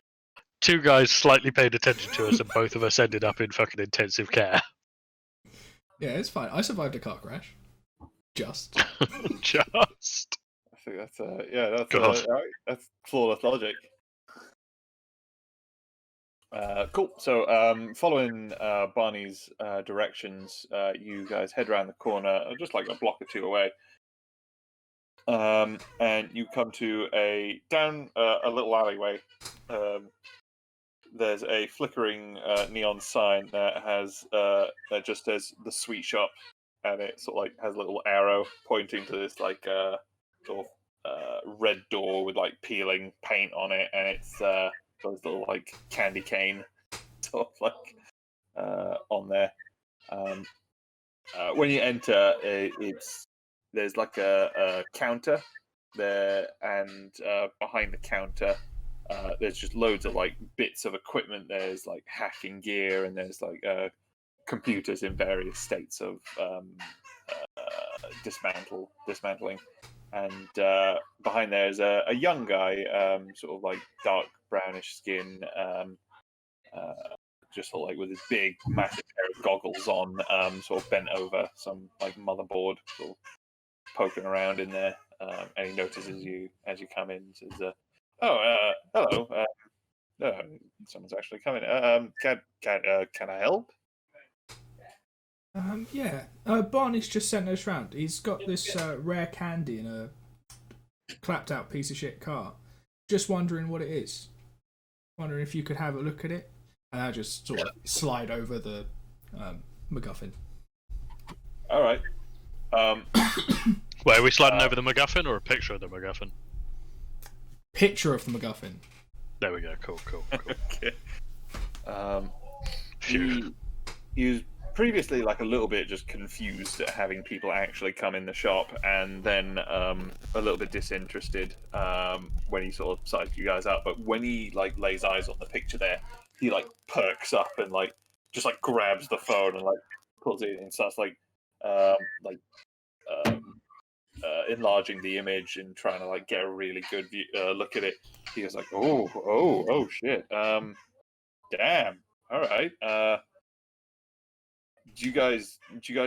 Two guys slightly paid attention to us, and both of us ended up in fucking intensive care. Yeah, it's fine. I survived a car crash. Just. Just. I think that's that's God. right. That's flawless logic. Cool. So, following Barney's directions, you guys head around the corner, just like a block or two away, and you come to down a little alleyway. There's a flickering neon sign that just says the sweet shop, and it sort of like has a little arrow pointing to this like sort of red door with like peeling paint on it, and it's got this little like candy cane sort of like on there. When you enter, there's like a counter there, and behind the counter, there's just loads of like bits of equipment. There's like hacking gear, and there's like computers in various states of dismantling. And behind there is a young guy, sort of like dark brownish skin, just sort of like with his big, massive pair of goggles on, sort of bent over some like motherboard, sort of poking around in there. And he notices you as you come in. Says, hello. Someone's actually coming. Can I help? Yeah. Barney's just sent us round. He's got this rare candy in a clapped out piece of shit car. Just wondering what it is. Wondering if you could have a look at it. And I just sort of slide over the MacGuffin. All right. Wait, are we sliding over the MacGuffin or a picture of the MacGuffin? Picture of the MacGuffin. There we go. Cool. Okay. Phew. He was previously like a little bit just confused at having people actually come in the shop, and then a little bit disinterested when he sort of sized you guys up. But when he like lays eyes on the picture there, he like perks up and like just like grabs the phone and like pulls it in and starts like enlarging the image and trying to like get a really good view, look at it. He goes like, oh shit, damn, all right. Do you guys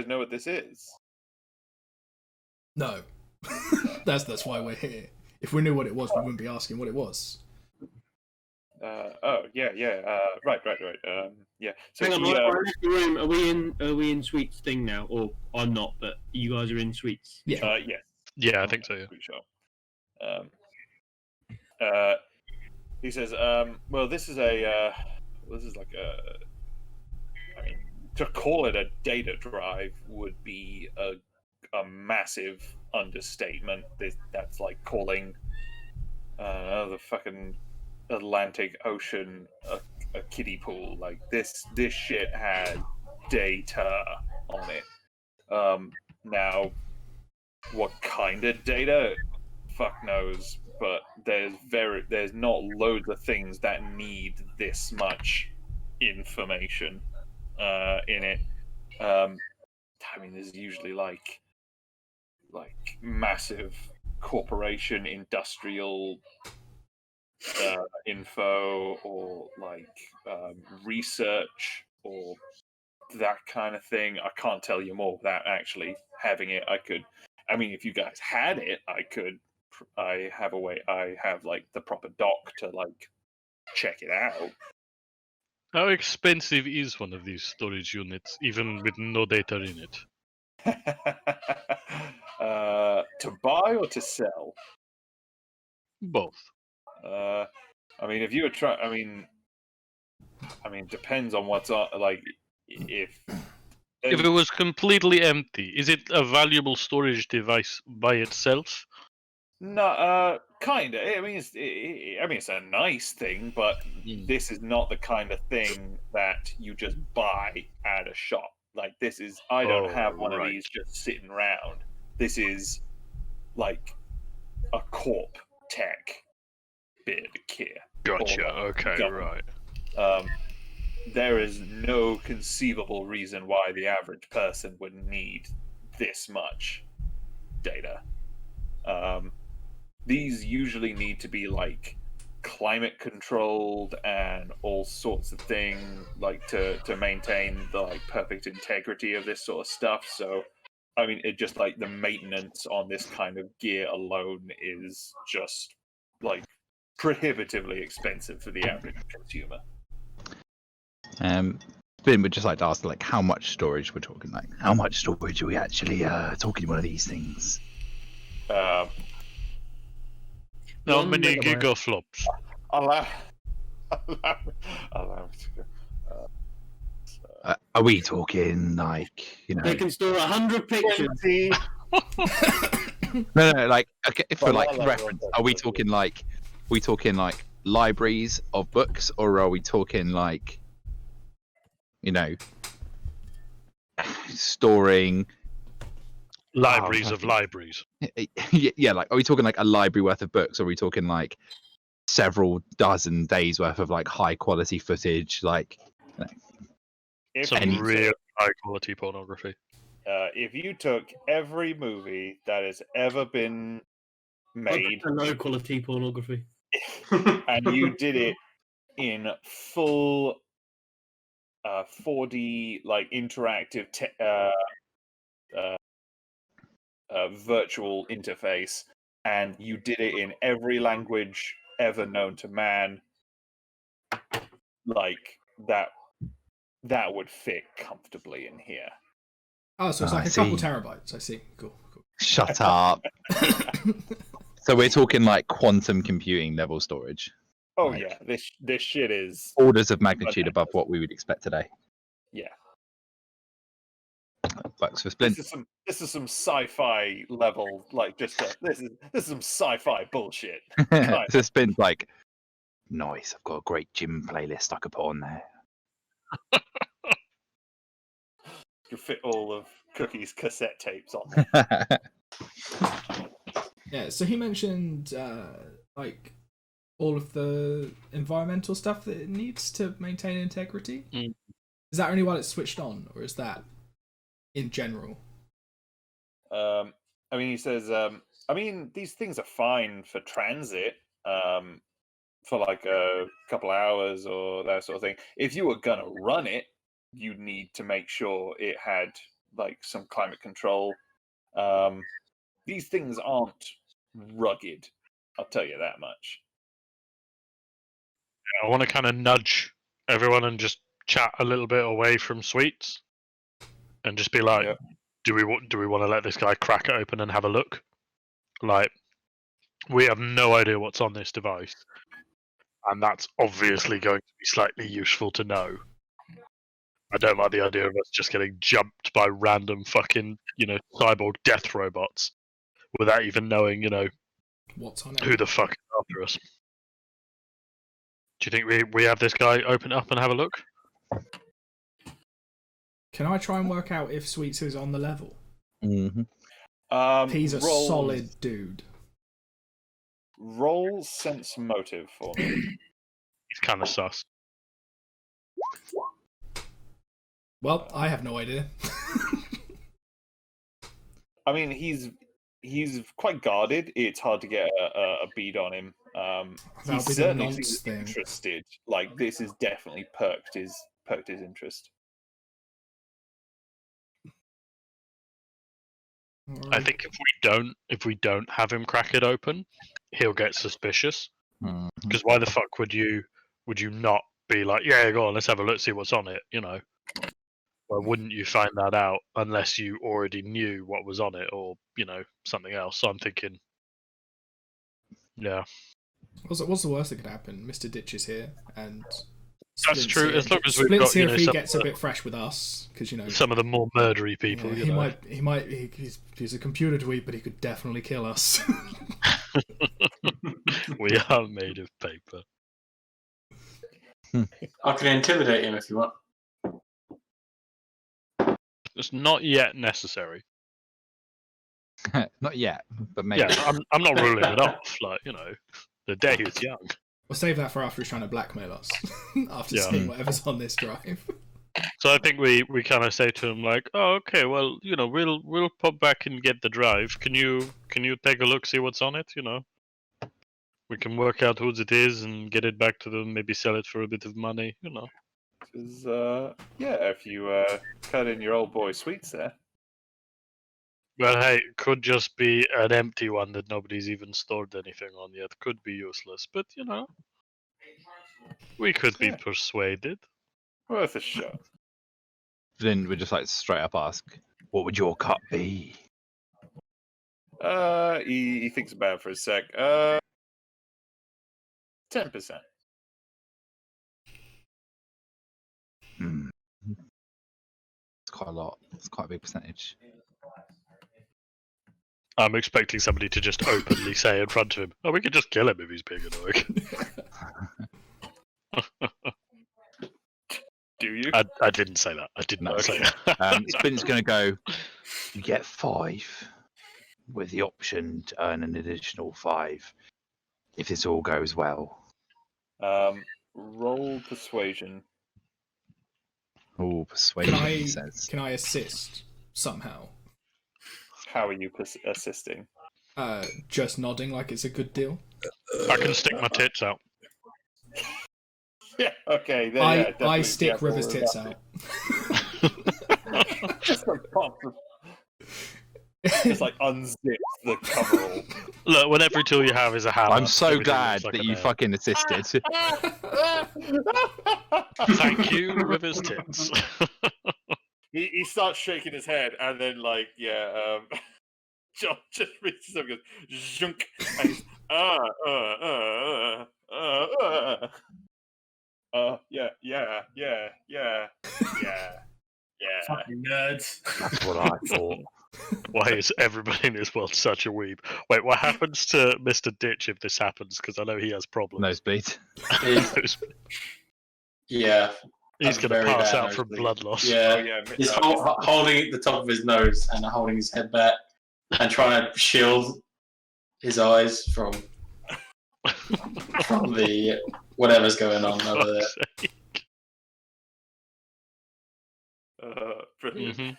know what this is? No. That's why we're here. If we knew what it was, we wouldn't be asking what it was. Oh yeah. Right. Yeah. So Hang on, he, I left the room. Are we in Sweet's thing now? Or I'm not, but you guys are in Sweet's. Yeah. yes. Yeah, I think so. Yeah. Pretty sure. He says, well, this is like I mean, to call it a data drive would be a massive understatement. That's like calling the fucking Atlantic Ocean a kiddie pool. Like this shit had data on it. Now, what kind of data? Fuck knows. But there's not loads of things that need this much information in it. I mean, there's usually like massive corporation industrial info or like research or that kind of thing. I can't tell you more without actually having it. I mean, if you guys had it, I have a way. I have like the proper doc to like check it out. How expensive is one of these storage units, even with no data in it? To buy or to sell? Both. I mean, if you were trying, I mean, depends on what's on. Like, if If it was completely empty, is it a valuable storage device by itself? no, kind of. I mean, it's a nice thing, but this is not the kind of thing that you just buy at a shop. Like, this is. I don't have one of these just sitting around. This is like a corp tech bit of kit. Gotcha. Okay, government. right. There is no conceivable reason why the average person would need this much data. These usually need to be like climate controlled and all sorts of things, like to maintain the like perfect integrity of this sort of stuff. So, I mean, it just like the maintenance on this kind of gear alone is just like prohibitively expensive for the average consumer. Finn would just like to ask, like, how much storage we're talking. Like, how much storage are we actually talking one of these things? How One many megabyte. gigaflops? Allow me to. Are we talking like, They can store 100 pictures. 20. No, like, okay, for like Well, reference, are we talking like libraries of books, or are we talking like, storing Libraries of fucking- libraries. yeah, like, are we talking like a library worth of books, or are we talking like several dozen days worth of like high quality footage, like If Some you real took, high quality pornography. if you took every movie that has ever been made Low quality pornography. and you did it in full 4D like interactive virtual interface, and you did it in every language ever known to man, like that would fit comfortably in here. Oh, so it's like I a couple see. terabytes. I see. Cool. shut up. So we're talking like quantum computing level storage, Oh Like- yeah, this shit is orders of magnitude above what we would expect today. yeah. Works for Splint. This is some sci-fi level, like just this is some sci-fi bullshit. So Splint's like, nice. I've got a great gym playlist I could put on there. You fit all of Cookie's cassette tapes on there. Yeah. So he mentioned like all of the environmental stuff that it needs to maintain integrity. Mm. Is that only while it's switched on, or is that in general? I mean, he says, I mean, these things are fine for transit, for like a couple hours or that sort of thing. If you were gonna run it, you'd need to make sure it had like some climate control. these things aren't rugged. I'll tell you that much. I want to kind of nudge everyone and just chat a little bit away from Sweets, and just be like, Yep. do we want to let this guy crack it open and have a look? Like, we have no idea what's on this device, and that's obviously going to be slightly useful to know. I don't like the idea of us just getting jumped by random fucking, cyborg death robots without even knowing, What's on it? who the fuck is after us. Do you think we have this guy open up and have a look? Can I try and work out if Sweets is on the level? Mm-hmm. He's a solid dude. Roll sense motive for me. He's kind of sus. Well, I have no idea. I mean, he's quite guarded. It's hard to get a bead on him. He That'll be the certainly nonce seems thing. interested. Like, this has definitely perked his interest. I think if we don't have him crack it open, he'll get suspicious. Because why the fuck would you not be like, yeah, go on, let's have a look, see what's on it, Why wouldn't you find that out unless you already knew what was on it, or something else? So I'm thinking, yeah, What's the worst that could happen? Mr. Ditch is here, and that's true. Here. As long as we've Splint's got here if he some, gets a bit fresh with us, because some of the more murdery people. Yeah, he's a computer dweeb, but he could definitely kill us. We are made of paper. I can intimidate him if you want. It's not yet necessary. Not yet, but maybe. Yeah, I'm not ruling it off. Like, the day is young. We'll save that for after he's trying to blackmail us. After seeing whatever's on this drive. So I think we kind of say to him like, oh, okay, well, we'll pop back and get the drive. Can you take a look, see what's on it? We can work out whose it is and get it back to them. Maybe sell it for a bit of money. Because if you cut in your old boy Sweets there. Well, hey, it could just be an empty one that nobody's even stored anything on yet. Could be useless, but we could be persuaded. Worth a shot. Then we just straight up ask, what would your cut be? He thinks about it for a sec. 10%. It's quite a lot. It's quite a big percentage. I'm expecting somebody to just openly say in front of him, "Oh, we could just kill him if he's being annoying." Do you? I didn't say that. I did not say that. Spin's going to go, you get 5 with the option to earn an additional 5 if this all goes well. Roll persuasion. Oh, persuasion, he Can says. can I assist somehow? How are you assisting? Just nodding like it's a good deal. I can stick my tits out. Yeah, okay. Then, I stick River's tits out. Just unzip the coverall. Look, when every tool you have is a hammer. I'm so everything glad looks like that a you nail. fucking assisted. Thank you, River's tits. He starts shaking his head, and then John just reaches up and goes zhunk, and he's yeah. Fucking nerds. That's what I thought. Why is everybody in this world such a weeb? Wait, what happens to Mr. Ditch if this happens? Because I know he has problems. Nosebleed. Yeah. He's a going to very pass bad out from nosebleed. blood loss. Yeah. Oh, yeah. He's holding the top of his nose and holding his head back and trying to shield his eyes from the whatever's going on over there. Brilliant. Mhm.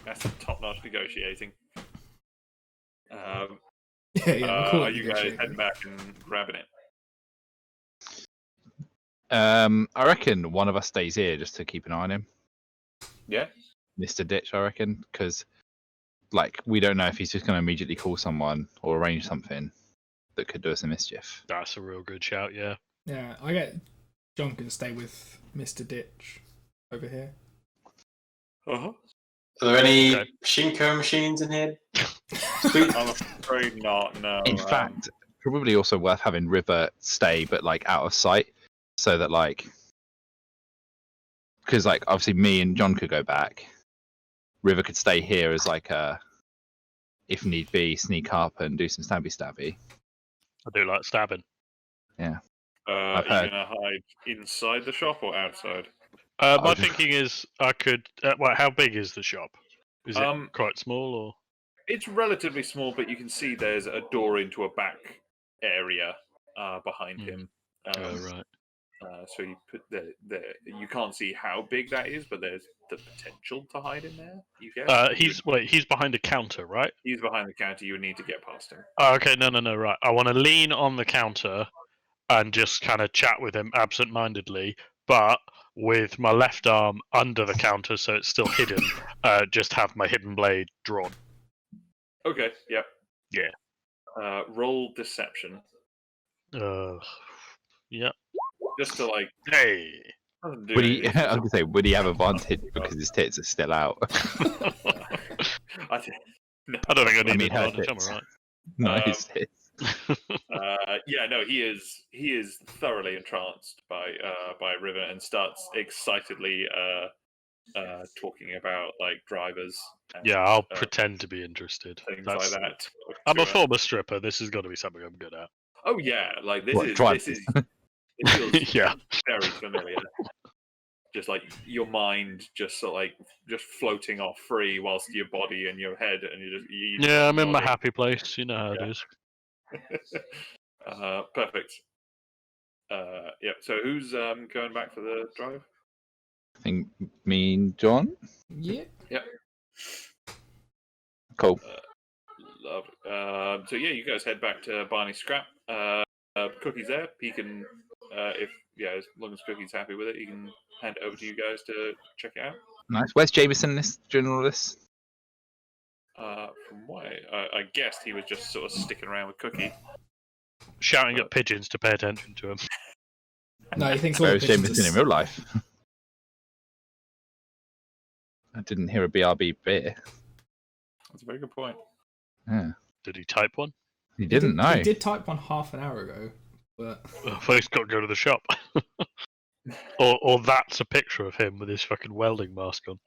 That's some top-notch negotiating. Yeah, we'll call Are it you guys negotiating. heading back and grabbing it? I reckon one of us stays here just to keep an eye on him. Yeah. Mr. Ditch, I reckon, because like we don't know if he's just going to immediately call someone or arrange something that could do us a mischief. That's a real good shout, yeah. Yeah, I get John can stay with Mr. Ditch over here. Uh-huh. Are there any Okay. Shinko machines in here? Sweet. I'm afraid not. No. In fact, probably also worth having River stay, but like out of sight, so that like, because like obviously me and John could go back. River could stay here as like a, if need be, sneak up and do some stabby. I do like stabbing. are I've you heard. gonna hide inside the shop or outside? My was- thinking is I could. How big is the shop? Is it quite small or? It's relatively small, but you can see there's a door into a back area behind him. Oh right. So you put you can't see how big that is, but there's the potential to hide in there. You guess? He's behind a counter, right? He's behind the counter. You would need to get past him. Oh, okay, no, right. I want to lean on the counter and just kind of chat with him absent-mindedly, but with my left arm under the counter, so it's still hidden. Just have my hidden blade drawn. Okay. Yep. Yeah. Roll deception, Yeah. just to like. Hey. Doesn't do Would he? anything, I was gonna say, would he have advantage because his tits are still out? I think- no. I don't think I I need mean, her advantage. I'm tits. alright. No, his tits. Yeah, no, he is thoroughly entranced by River and starts excitedly talking about like drivers. And, Yeah, I'll pretend to be interested. things like that. I'm to, a former stripper. This has got to be something I'm good at. Oh yeah, like this What, is drivers? it feels Yeah. very familiar. Just like your mind, just sort of like just floating off free, whilst your body and your head, and you just Yeah, I'm in my nodding. happy place. You know how Yeah. it is. Perfect. Yeah. So who's going back for the drive? I think me and John. Yeah. Cool. Lovely. So yeah, you guys head back to Barney's scrap. Cookie's there. He can, as long as Cookie's happy with it, he can hand it over to you guys to check it out. Nice. Where's Jameson during all this? From what I guessed, he was just sort of sticking around with Cookie. Shouting at pigeons to pay attention to him. No, he thinks all the Where's pigeons Jameson in are... real life? I didn't hear a BRB beer. That's a very good point. Yeah. Did he type one? He didn't know. He did type one half an hour ago, but Well, he's got to go to the shop. or that's a picture of him with his fucking welding mask on.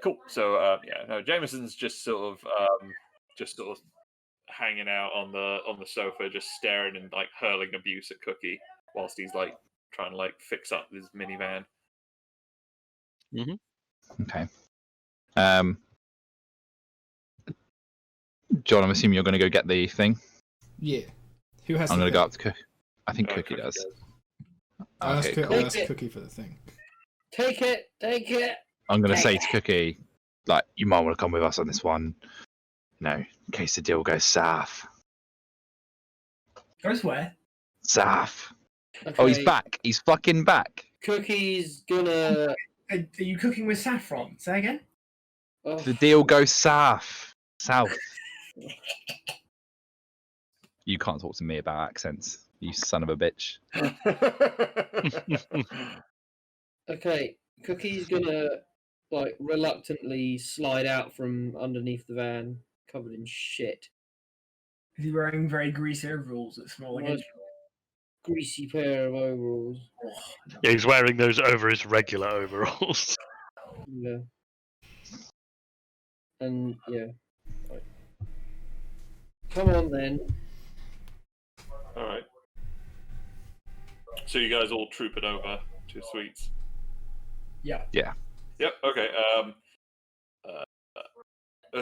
Cool. So Jameson's just sort of hanging out on the sofa, just staring and like hurling abuse at Cookie whilst he's like trying to like fix up his minivan. Okay. John, I'm assuming you're going to go get the thing. yeah. Who has I'm the going to go thing? up to Cookie. I think Cookie Cookie does. I'll ask Okay, I'll cool. ask Cookie for the thing. Take it. I'm going to say to Cookie, like, you might want to come with us on this one. In case the deal goes south. Goes where? South. Okay. Oh, he's back. He's fucking back. Cookie's gonna. Are you cooking with saffron? Say again? Oh, The deal goes south. South. You can't talk to me about accents, you son of a bitch. okay, Cookie's gonna like reluctantly slide out from underneath the van, covered in shit. Is he wearing very greasy overalls that smell like Nice greasy pair of overalls. Yeah, he's wearing those over his regular overalls. Yeah. And yeah. Right. Come on then. All right. So you guys all trooping over to Sweets. Yeah. Yeah. Yep. Okay.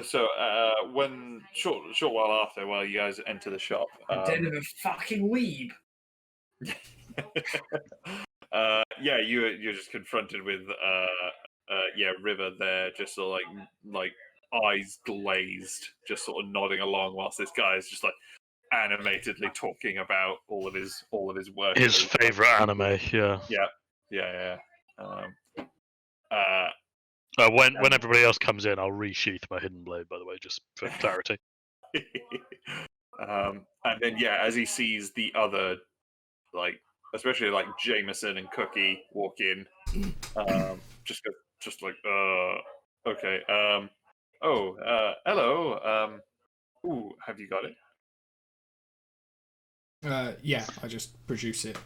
So when short while after, while you guys enter the shop, Den of a fucking weeb. you're just confronted with River there, just sort of like eyes glazed, just sort of nodding along whilst this guy is just like animatedly talking about all of his work. His favourite anime, yeah. Yeah. When everybody else comes in, I'll resheath my hidden blade. By the way, just for clarity. And then as he sees the other, like especially like Jameson and Cookie walk in, just like okay, hello, ooh, have you got it? Yeah, I just produce it.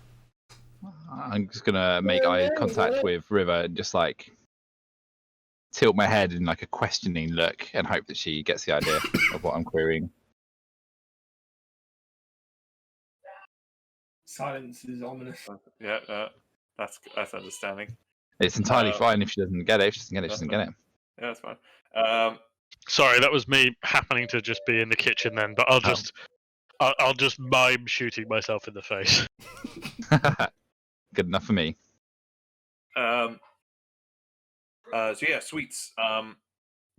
I'm just gonna make eye contact with River and just like tilt my head in like a questioning look and hope that she gets the idea of what I'm querying. Silence is ominous. Yeah, that's understanding. It's entirely fine if she doesn't get it. If she doesn't get it, she doesn't get it. Yeah, that's fine. Sorry, that was me happening to just be in the kitchen then. But I'll just mime shooting myself in the face. Good enough for me. So Sweets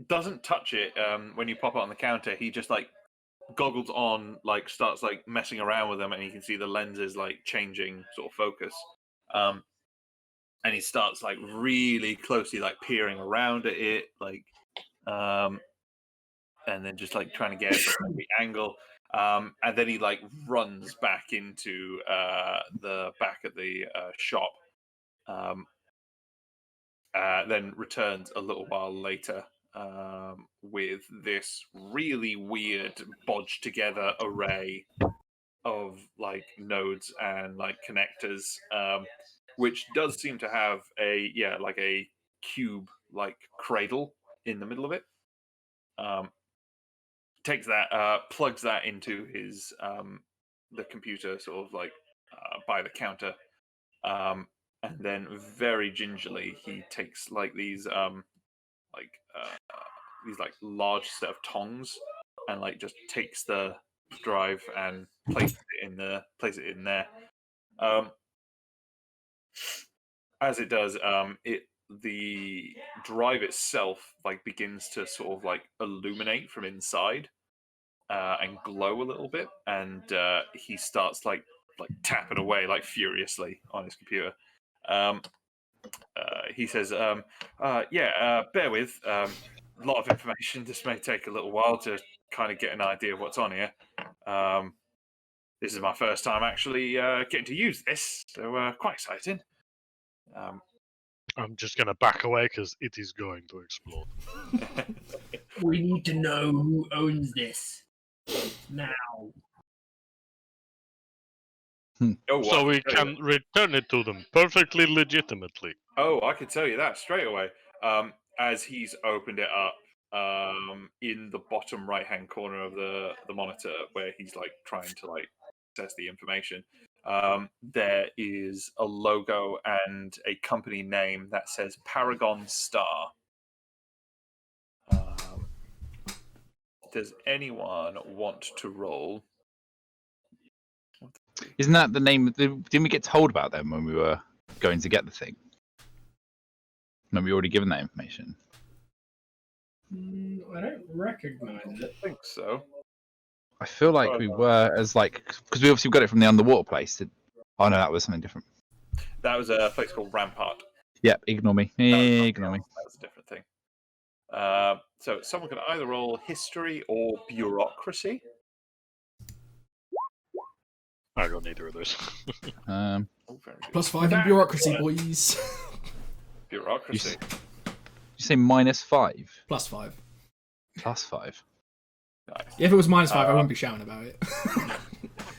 doesn't touch it when you pop it on the counter. He just like goggles on, like starts like messing around with them, and you can see the lenses like changing sort of focus. And he starts like really closely like peering around at it, like and then just like trying to get it from every angle. And then he like runs back into the back of the shop. Then returns a little while later with this really weird bodged together array of like nodes and like connectors, which does seem to have a cube like cradle in the middle of it. Takes that, plugs that into his the computer, sort of like by the counter. And then very gingerly he takes like these large set of tongs and like just takes the drive and places it in there. As it does, the drive itself like begins to sort of like illuminate from inside and glow a little bit, and he starts like tapping away like furiously on his computer. He says, bear with. A lot of information. This may take a little while to kind of get an idea of what's on here. This is my first time actually getting to use this, so quite exciting. I'm just gonna back away because it is going to explode. We need to know who owns this now. So we can return it to them perfectly legitimately. Oh, I can tell you that straight away. As he's opened it up, in the bottom right-hand corner of the monitor, where he's like trying to like access the information, there is a logo and a company name that says Paragon Star. Does anyone want to roll? Isn't that the name? Didn't we get told about them when we were going to get the thing? No, we already given that information. I don't recognize it. I think so. I feel like we were because we obviously got it from the underwater place. Oh no, that was something different. That was a place called Rampart. Yep, ignore me. Ignore me. That was a different thing. So someone can either roll history or bureaucracy. I got neither of those. Oh, very good. +5 in bureaucracy, boys. Bureaucracy. Did you say -5? +5. +5. Nice. Yeah, if it was -5, I wouldn't be shouting about it.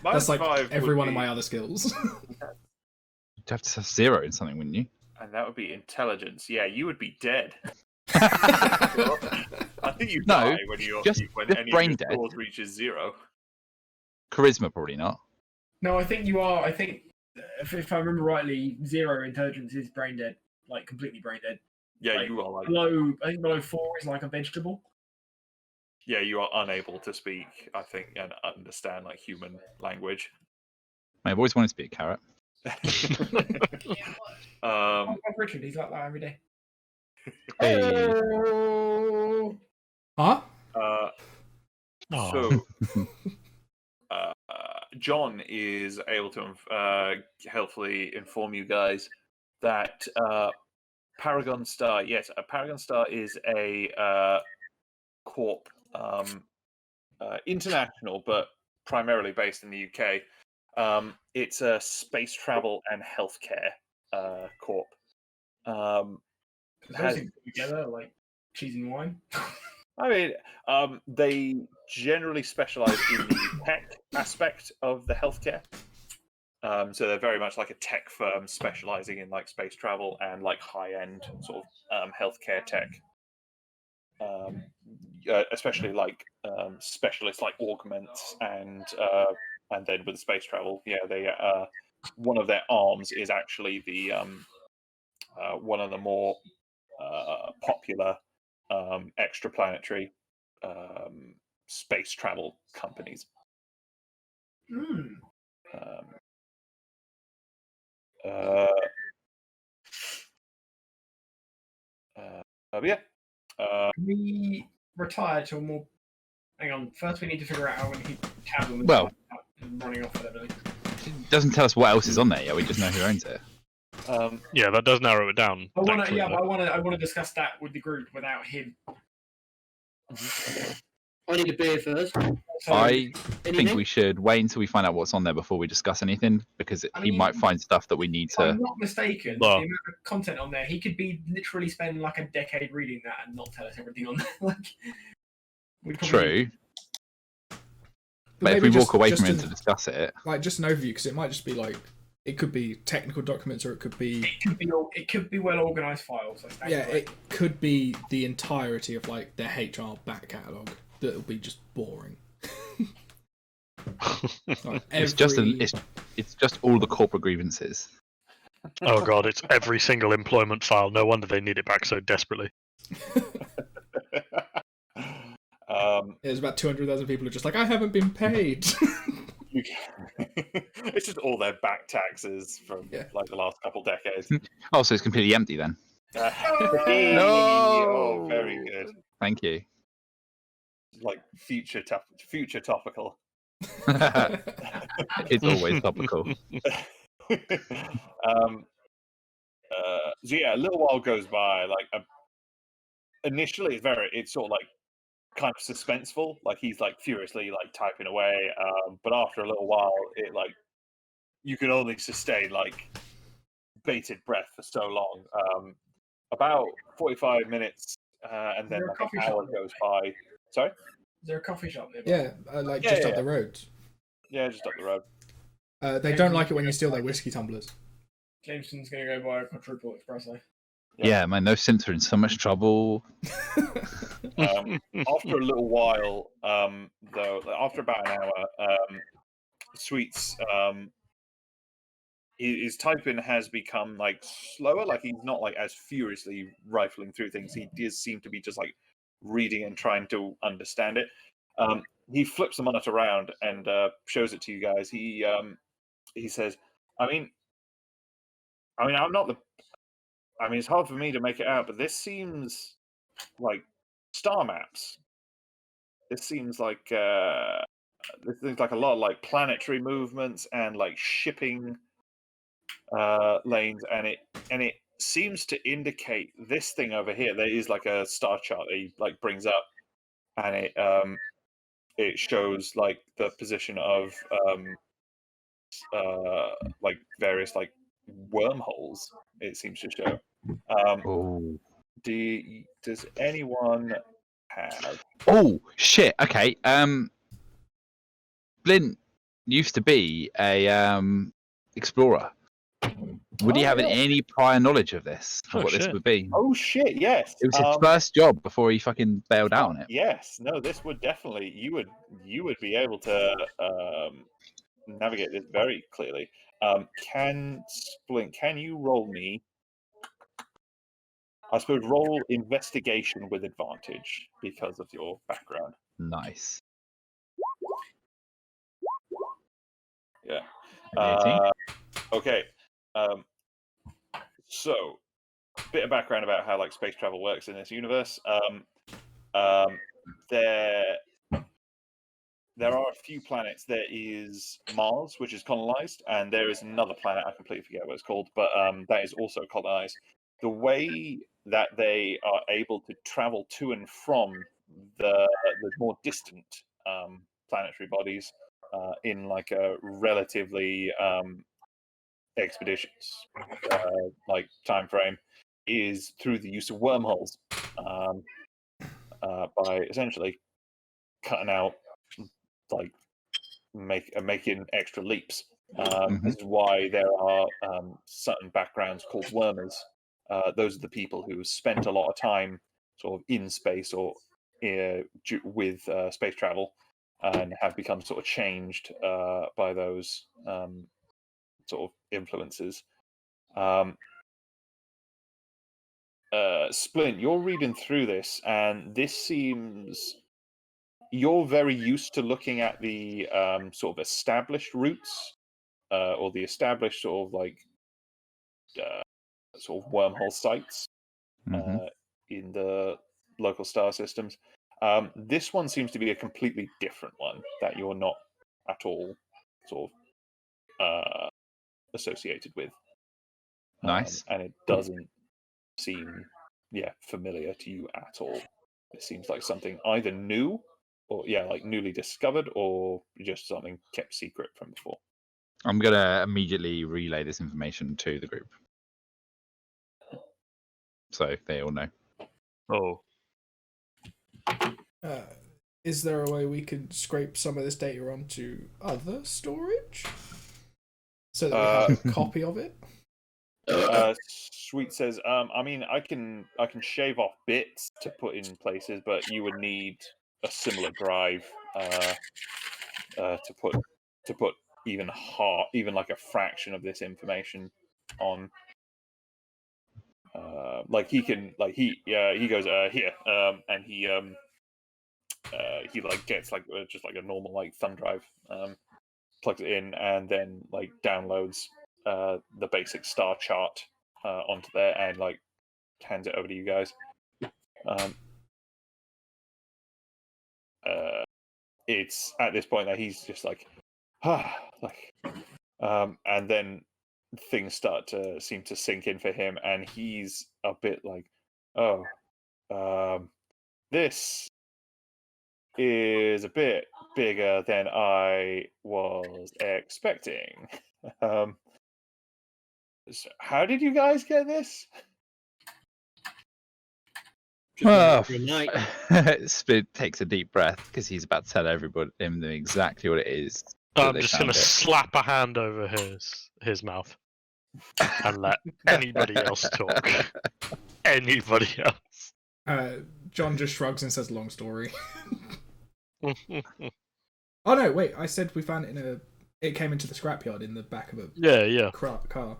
That's like -5 every would one of be- my other skills. You'd have to have 0 in something, wouldn't you? And that would be intelligence. Yeah, you would be dead. I think you No, die when just any brain of dead. your scores reaches 0. Charisma, probably not. No, I think you are. I think, if I remember rightly, 0 intelligence is brain dead, like completely brain dead. Yeah, Like, you are like I think below 4 is like a vegetable. yeah, you are unable to speak, I think, and understand like human language. I've always wanted to be a carrot. Oh, Richard, he's like that every day. Hey. Oh! Huh? So John is able to helpfully inform you guys that Paragon Star. Yes, a Paragon Star is a corp, international, but primarily based in the UK. It's a space travel and healthcare corp. Those things put together like cheese and wine. I mean, they generally specialize in the tech aspect of the healthcare. So they're very much like a tech firm specializing in like space travel and like high-end sort of healthcare tech. Especially like specialists like augments and then with space travel, yeah, they one of their arms is actually the one of the more popular extraplanetary space travel companies. Mm. Yeah. Can we retire to a more? Hang on. First, we need to figure out how we keep tabs on the Well- and running off with everything. It doesn't tell us what else is on there yet. We just know who owns it. Yeah, that does narrow it down. I want to. thankfully, Yeah, though. but I want to discuss that with the group without him. I need a beer first. So, I think Anything? we should wait until we find out what's on there before we discuss anything, because I he mean, might find stuff that we need if I'm to. not mistaken, Well- the amount of content on there, he could be literally spend like a decade reading that and not tell us everything on there. Like, we probably- True, but if maybe we walk away just from it an- to discuss it, like just an overview, because it might just be like it could be technical documents, or it could be It could be well organized files. Like yeah, it could be the entirety of like their HR back catalogue that will be just boring. Like, it's just every- it's just all the corporate grievances. Oh god, it's every single employment file. No wonder they need it back so desperately. There's about 200,000 people who are just like, I haven't been paid. It's just all their back taxes from Yeah. like the last couple decades. Oh, so it's completely empty then. Oh, very good. Thank you. Like future topical. It's always topical. So yeah, a little while goes by. Like initially, it's sort of like kind of suspenseful. Like he's like furiously like typing away. But after a little while, it like you can only sustain like bated breath for so long. About 45 minutes, and then there a like coffee an shop hour nearby? goes by. Sorry. Is there a coffee shop nearby? Yeah, like Yeah, just yeah, up the yeah. road. Yeah, just up the road. They don't like it when you steal their whiskey tumblers. Jameson's going to go buy a quadruple espresso. Yeah, man, those synths are in so much trouble. After a little while, though, after about an hour, Sweets, his typing has become like slower. Like he's not like as furiously rifling through things. He does seem to be just like reading and trying to understand it. He flips the monitor around and shows it to you guys. He says, I mean, I'm not the. I mean, it's hard for me to make it out, but this seems like star maps. This seems like a lot of like planetary movements and like shipping lanes, and it seems to indicate this thing over here. There is like a star chart that he like brings up, and it shows like the position of like various like wormholes. It seems to show. Oh. Does anyone have? Oh shit. Okay. Blint used to be a explorer. Would he Oh, have yeah. any prior knowledge of this? Of Oh, what this shit. would be? Oh shit! Yes, It was his first job before he fucking bailed out on it. Yes, no, this would definitely you would be able to navigate this very clearly. Can you roll me? I suppose roll investigation with advantage because of your background. Nice. Yeah. 18. Okay. So, bit of background about how like space travel works in this universe. There are a few planets. There is Mars, which is colonized, and there is another planet I completely forget what it's called, but that is also colonized. the way that they are able to travel to and from the more distant planetary bodies in like a relatively expeditious like time frame is through the use of wormholes, by essentially cutting out like making extra leaps. This is why there are certain backgrounds called wormers. Those are the people who spent a lot of time sort of in space or with space travel and have become sort of changed by those sort of influences. Splint, you're reading through this, and this seems you're very used to looking at the sort of established routes or the established sort of like sort of wormhole sites in the local star systems. This one seems to be a completely different one that you're not at all sort of associated with. Nice. And it doesn't seem familiar to you at all. It seems like something either new or like newly discovered or just something kept secret from before. I'm gonna immediately relay this information to the group, so they all know. Oh, Is there a way we could scrape some of this data onto other storage so that we have a copy of it? Sweet says, I mean, I can shave off bits to put in places, but you would need a similar drive to put even like a fraction of this information on. Like he can, like he goes here, and he like gets like just like a normal like thumb drive, plugs it in, and then like downloads the basic star chart onto there, and like hands it over to you guys. It's at this point that he's just like, and then things start to seem to sink in for him, and he's a bit like, oh, this is a bit bigger than I was expecting. So how did you guys get this? Split takes a deep breath because he's about to tell everybody exactly what it is. I'm just gonna slap a hand over his mouth and let anybody else talk. Anybody else. John just shrugs and says, "Long story." Oh no, wait! I said we found it it came into the scrapyard in the back of a car.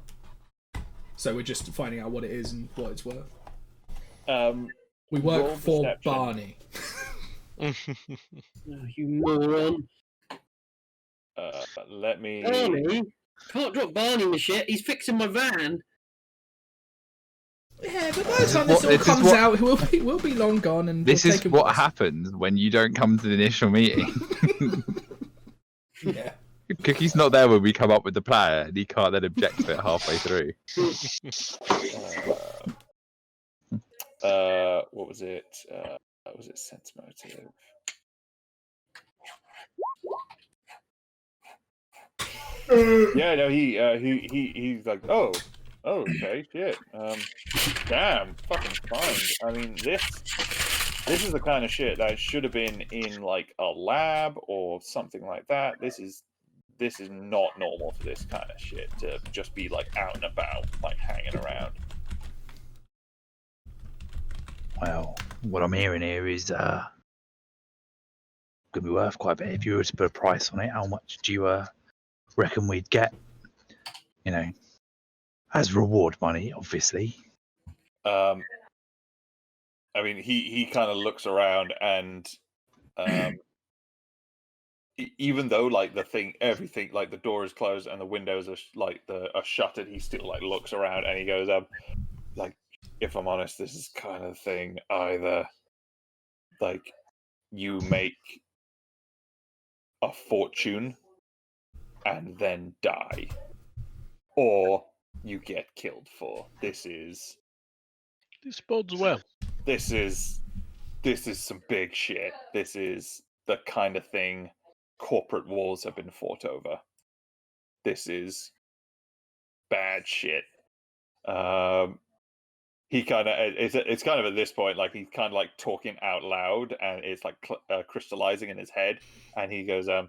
So we're just finding out what it is and what it's worth. We work for perception. Barney. You moron! Let me. Barney, can't drop Barney in the shit. He's fixing my van. Yeah, but by the time this all comes out, we'll be long gone. And this is what happens when you don't come to the initial meeting. Yeah. Cookie's not there when we come up with the plan, and he can't then object to it halfway through. What was it? Was it sense motive? Yeah, no, he's like, oh, okay, shit. Damn, fucking fine. I mean, this is the kind of shit that should have been in like a lab or something like that. This is not normal for this kind of shit to just be like out and about, like hanging around. Well, what I'm hearing here is gonna be worth quite a bit. If you were to put a price on it, how much do you reckon we'd get? You know, as reward money, obviously. I mean, he kind of looks around, and even though like everything, like the door is closed and the windows are shuttered, he still like looks around and he goes, like, if I'm honest, this is kind of thing. Either like you make a fortune and then die, or you get killed for. This is This bodes well. This is some big shit. This is the kind of thing corporate wars have been fought over. This is bad shit. He kind of it's kind of at this point like he's kind of like talking out loud, and it's like crystallizing in his head. And he goes, now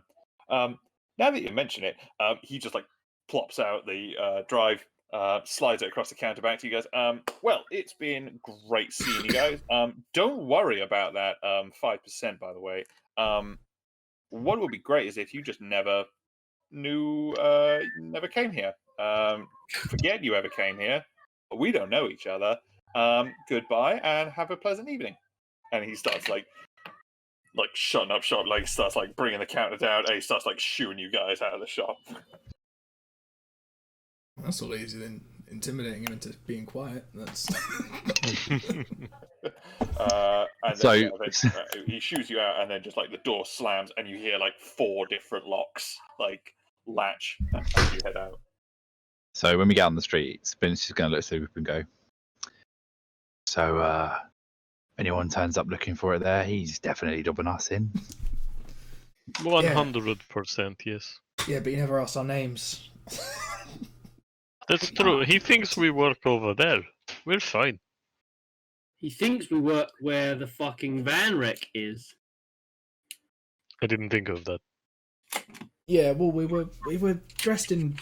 that you mention it, he just like plops out the drive, slides it across the counter back to you guys. Well, it's been great seeing you guys. Don't worry about that 5%, by the way. What would be great is if you just never came here. Forget you ever came here. We don't know each other. Goodbye and have a pleasant evening. And he starts like shutting up shop, like starts like bringing the counter down, and he starts like shooing you guys out of the shop. That's all easier than intimidating him into being quiet. That's And So- then, he shoots you out, and then just like the door slams, and you hear like 4 different locks like latch as you head out. So when we get on the street, Spin's just going to look through and go, so anyone turns up looking for it there, he's definitely dubbing us in. 100%, yes. yeah, but you never asked our names. That's true. He thinks we work over there. We're fine. He thinks we work where the fucking van wreck is. I didn't think of that. Yeah, well, we were dressed in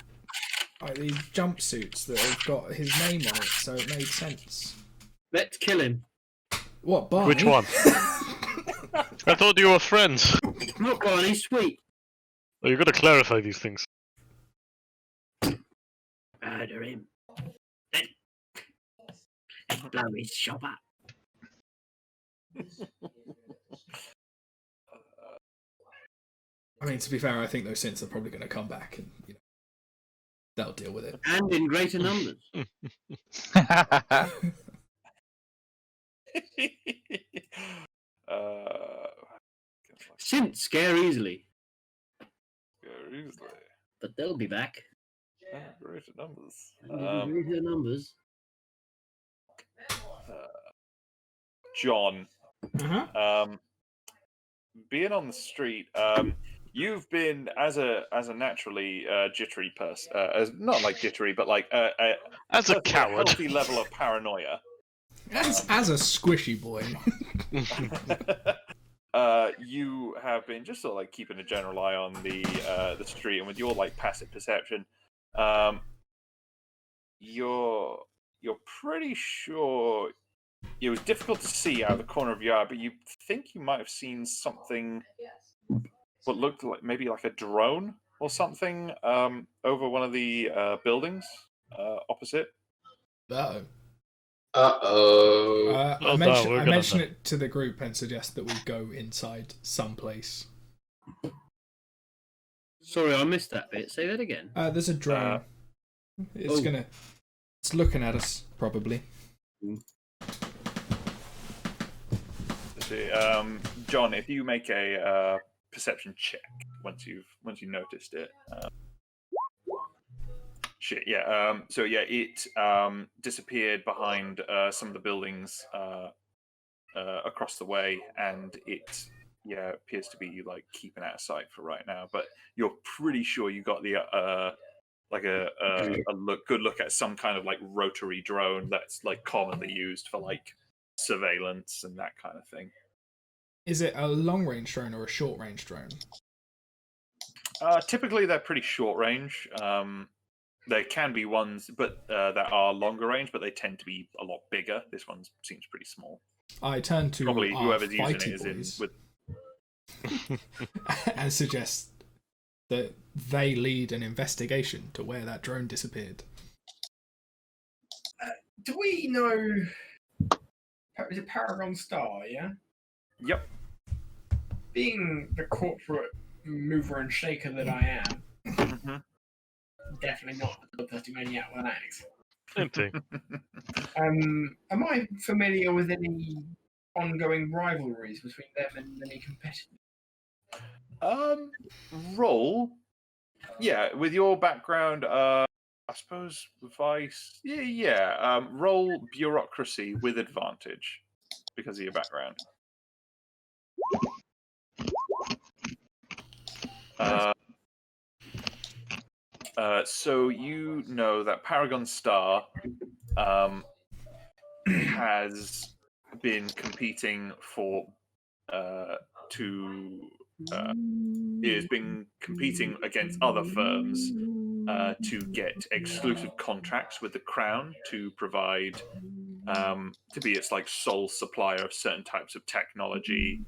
like these jumpsuits that have got his name on it, so it made sense. Let's kill him. What, Barney? Which one? I thought you were friends. Not Barney, Sweet. Oh, you got to clarify these things. Murder him. Let's blow his shop up. I mean, to be fair, I think those synths are probably going to come back, and they'll deal with it. And in greater numbers. Synths scare easily, but they'll be back. Greater numbers. And in greater numbers. John, Uh-huh. being on the street, you've been as a naturally jittery person, as not like jittery, but like As a coward. healthy level of paranoia. As a squishy boy. You have been just sort of like keeping a general eye on the street, and with your like passive perception, you're pretty sure it was difficult to see out of the corner of your eye, but you think you might have seen something what looked like maybe like a drone or something over one of the buildings opposite. Uh-oh. Uh-oh. I Oh, no, mention, we're I gonna mention know. it to the group and suggest that we go inside someplace. Sorry, I missed that bit. Say that again. There's a drone. It's looking at us, probably. John, if you make a perception check once you noticed it. Shit, yeah. So yeah, it disappeared behind some of the buildings across the way, and it appears to be like keeping out of sight for right now. But you're pretty sure you got the good look at some kind of like rotary drone that's like commonly used for like surveillance and that kind of thing. Is it a long range drone or a short range drone? Typically, they're pretty short range. There can be ones, but that are longer range, but they tend to be a lot bigger. This one seems pretty small. I turn to Probably our whoever's using it fighty is in boys with. and suggest that they lead an investigation to where that drone disappeared. Do we know? Is it Paragon Star? Yeah. Yep. Being the corporate mover and shaker that I am, Mm-hmm. definitely not the bloodthirsty maniac with an axe. Empty. Am I familiar with any ongoing rivalries between them and any competitors? Roll. Yeah, with your background, I suppose Vice. Yeah. Roll bureaucracy with advantage because of your background. So you know that Paragon Star has been competing for has been competing against other firms to get exclusive contracts with the Crown to provide to be its like sole supplier of certain types of technology,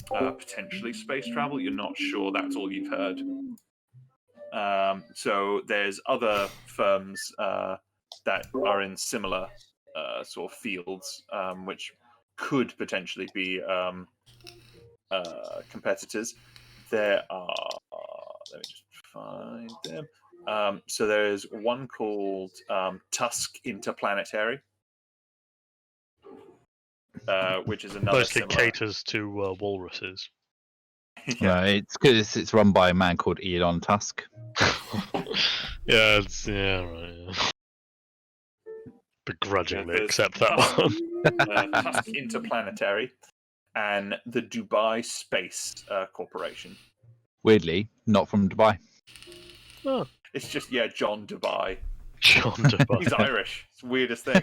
potentially space travel. You're not sure. That's all you've heard. So there's other firms that are in similar sort of fields, which could potentially be competitors. There are. Let me just find them. So there's one called Tusk Interplanetary, which is another Mostly similar. caters to walruses. No, it's because it's run by a man called Elon Tusk. Yeah, right. Yeah. Begrudgingly there's accept that one. Tusk Interplanetary and the Dubai Space Corporation. Weirdly, not from Dubai. Oh, It's just John Dubai. John Dubai. He's Irish. It's the weirdest thing.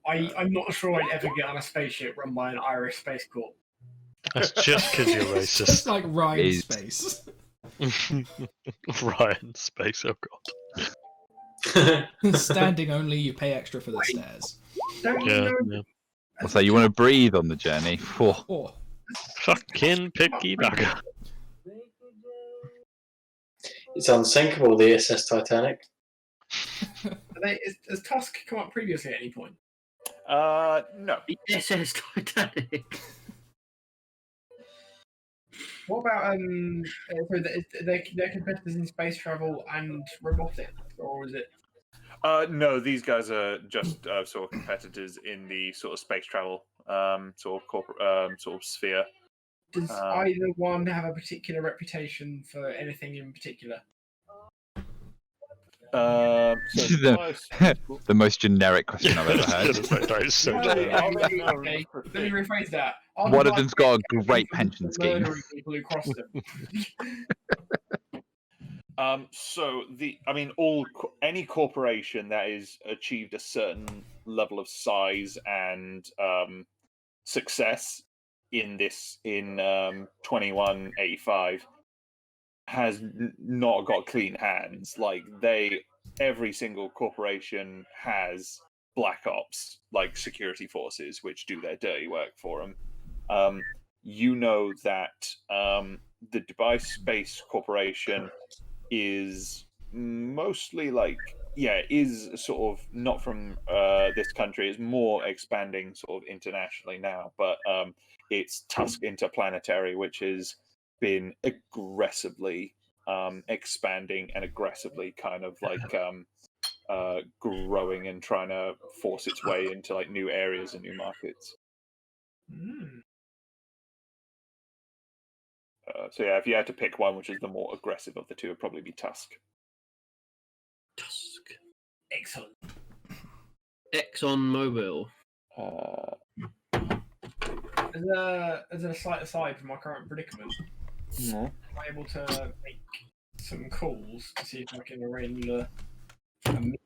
I'm not sure I'd ever get on a spaceship run by an Irish space corp. That's just because you're It's just racist. like Ryan Is- Space. Ryan Space, oh god. Standing only, you pay extra for the stairs. Don't you Yeah, know? yeah. So you want to breathe on the journey? Whew. Oh, Fucking piggybacker. It's unsinkable, the SS Titanic. Has Tusk come up previously at any point? No. The SS Titanic. What about so they're competitors in space travel and robotics, or is it? No, these guys are just sort of competitors in the sort of space travel sort of corporate sort of sphere. Does either one have a particular reputation for anything in particular? So The most generic question I've ever heard. That is so Yeah, generic. Okay, let me rephrase that. Are One the of them's got a great pension scheme. murdering people who cross them. So any corporation that has achieved a certain level of size and success in 2185 has not got clean hands. Like every single corporation has black ops, like security forces, which do their dirty work for them. You know that the Dubai Space Corporation is mostly is sort of not from this country. It's more expanding sort of internationally now, but it's Tusk Interplanetary, which has been aggressively expanding and aggressively kind of like growing and trying to force its way into like new areas and new markets. So if you had to pick one, which is the more aggressive of the two, it'd probably be Tusk. Tusk. Excellent. ExxonMobil. As a slight aside from my current predicament, am I able to make some calls to see if I can arrange a meet?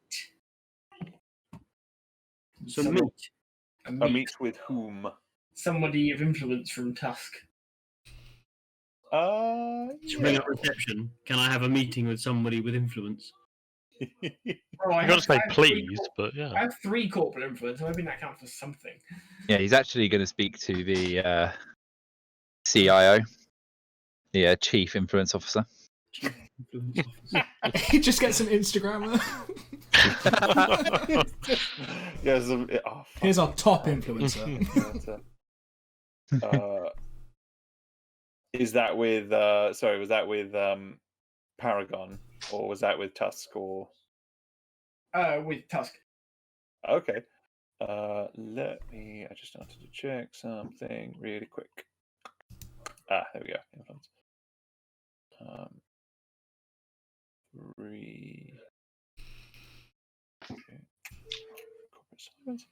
Some meat. A A meet. meet with whom? Somebody of influence from Tusk. To bring up reception, can I have a meeting with somebody with influence? Well, I gotta say have three please, but yeah. I have 3 corporate influence. I'm hoping that counts for something. Yeah, he's actually going to speak to the CIO, the Chief Influence Officer. Influence officer. he just gets an Instagrammer. Yes. Here's our top influencer. Is that with sorry, was that with Paragon or was that with Tusk or With Tusk. okay. I just wanted to check something really quick. There we go. 3. Okay. Corporate assignments.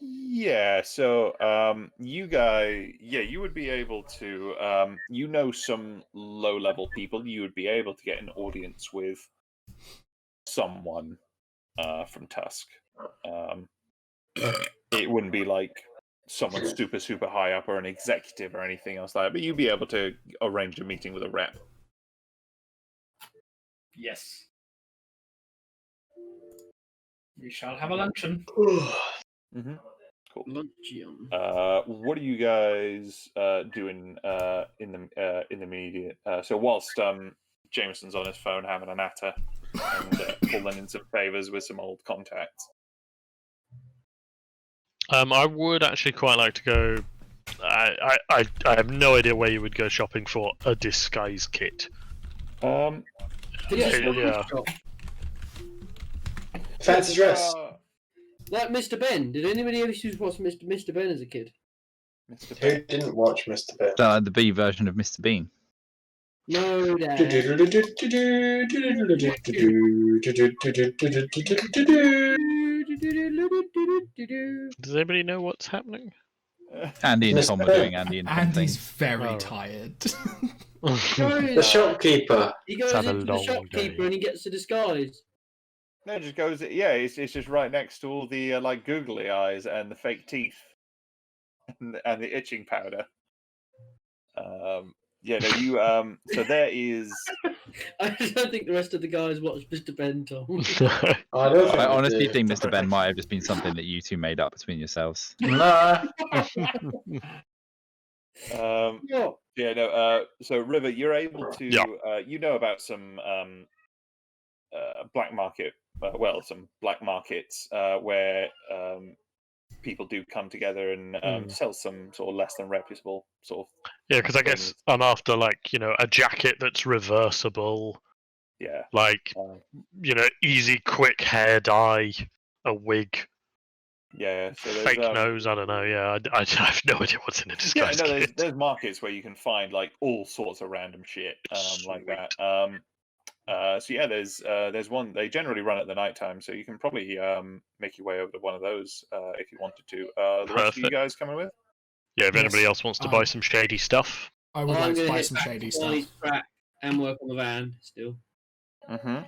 Yeah, so you guys, yeah, you would be able to, some low-level people. You would be able to get an audience with someone from Tusk. It wouldn't be like someone super, super high up or an executive or anything else like that, but you'd be able to arrange a meeting with a rep. Yes. We shall have a luncheon. Mm-hmm. Cool. Luncheon. What are you guys doing in the immediate? So whilst Jameson's on his phone having a natter and pulling in some favors with some old contacts. I would actually quite like to go. I have no idea where you would go shopping for a disguise kit. Um, Yeah. Fancy dress. Like Mr. Ben. Did anybody ever used to watch Mr. Ben as a kid? Mr. Who Ben. didn't watch Mr. Bean? The B version of Mr. Bean. No, Dad. Does anybody know what's happening? Andy and Mr. Tom are Ben. doing Andy and Tom Andy's things. very Oh. tired. The shopkeeper. He goes had a into the long shopkeeper day. and he gets a disguise. No, it just goes. Yeah, it's just right next to all the like googly eyes and the fake teeth and the itching powder. Yeah, no, you. So there is. I don't think the rest of the guys watch Mr. Ben, Tom. I don't think I they honestly do. think Mr. Ben might have just been something that you two made up between yourselves. Nah. What? Yeah, no. So River, you're able to. Yeah. You know about some black market. Some black markets where people do come together and sell some sort of less than reputable sort of. Yeah, because I guess things. I'm after a jacket that's reversible, Yeah. Um, easy, quick hair dye, a wig, yeah. So there's, fake nose. I don't know. Yeah, I have no idea what's in a Yeah, disguise no, kit. there's markets where you can find like all sorts of random shit like that. So yeah, there's one they generally run at the nighttime, so you can probably make your way over to one of those if you wanted to. The rest of you Perfect. guys coming with? Yeah, if Yes, anybody else wants to buy some shady stuff. I would I'm like to gonna buy hit some back shady to stuff. Barney's track and work on the van still. Mm-hmm.